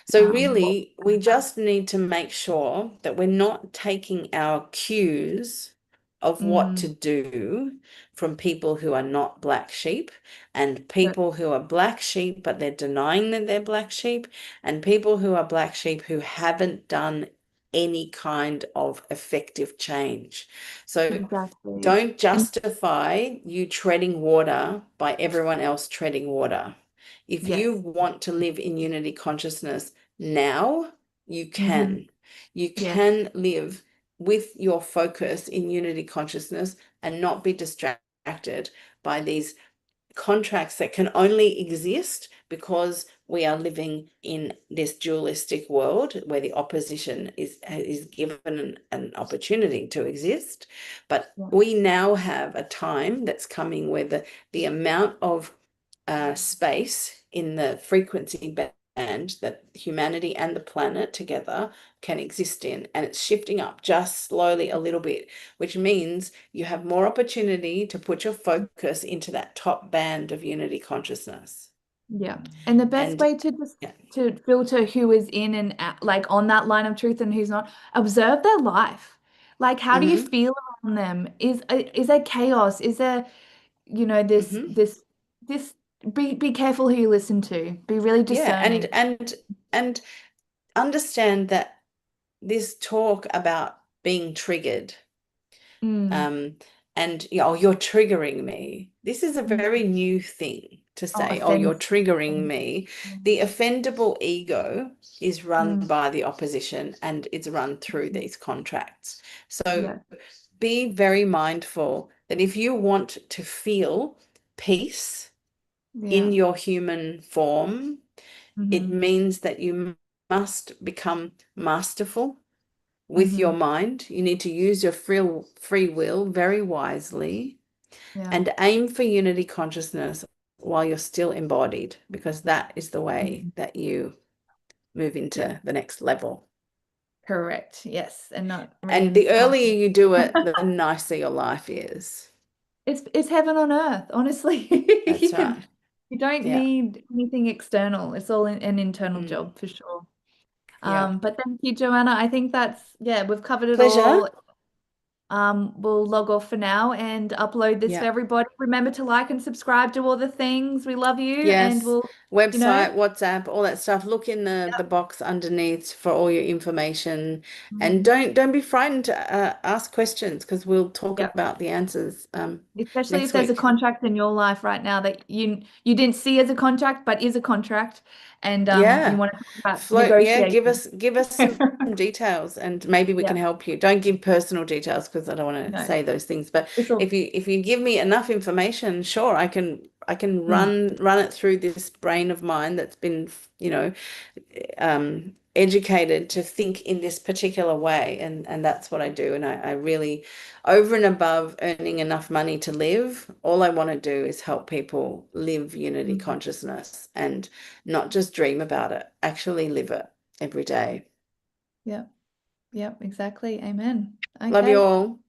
So What really, we just need to make sure that we're not taking our cues of what to mm, do from people who are not black sheep, and correct. people who are black sheep, but they're denying that they're black sheep, and people who are black sheep who haven't done any kind of effective change. So Exactly. don't And justify you treading water by everyone else treading water. If you yes. want to live in unity consciousness now, you Hmm. can. You Yes. can live with your focus in unity consciousness and not be distracted by these contracts that can only exist because we are living in this dualistic world where the opposition is given an opportunity to exist. But Yeah. we now have a time that's coming where the amount of space in the frequency band that humanity and the planet together can exist in, and it's shifting up just slowly a little bit, which means you have more opportunity to put your focus into that top band of unity consciousness. Yeah. And the best And way to just yeah. to filter who is in and out, like on that line of truth and who's not, observe their life. Like, how do you Mm-hmm. feel around them? Is there chaos? Is there, this Mm-hmm. this be careful who you listen to. Be really Yeah, and discerning. and understand that this talk about being triggered, Mm. um, and oh, you're triggering me. This is a very Mm. new thing to Oh, say, oh, you're offense. triggering Offense. me. The offendable ego is run Mm. by the opposition, and it's run through these contracts. So Yeah. be very mindful that if you want to feel peace in Yeah. your human form, it Hmm. means that you must become masterful with your Hmm. mind. You need to use your free will very wisely Yeah. and aim for unity consciousness while you're still embodied, because that is the way Mhm. that you move Yeah. into the next level. Correct. Yes. And not And the earlier reincarnate. you do it, the nicer your life is. It's heaven on earth, honestly. That's right. You don't Yeah. need anything external. It's all an internal Mm. job for sure. Yeah. But thank you, Joanna. I think yeah, we've covered it Pleasure. all. We'll log off for now and upload this for Yeah. everybody. Remember to like and subscribe, do all the things. We love you, and Yes, we'll, you know, website, WhatsApp, all that stuff. Look in the yep, box underneath for all your information, and mhm, don't be frightened to ask questions, because we'll talk yep. about the answers Especially if next there's a week. contract in your life right now that you didn't see as a contract, but is a contract, and you Yeah. want to talk about Float, yeah, negotiation. give us some details, and maybe we Yeah, can help you. Don't give personal details, because I don't want to no, say those things. But it's all. if you give me enough information, sure, I can Mm, run it through this brain of mine that's been, educated to think in this particular way, and that's what I do. And I really, over and above earning enough money to live, all I want to do is help people live unity mm. consciousness, and not just dream about it, actually live it every day. Yeah, yeah, exactly. Amen. Love you Okay. all.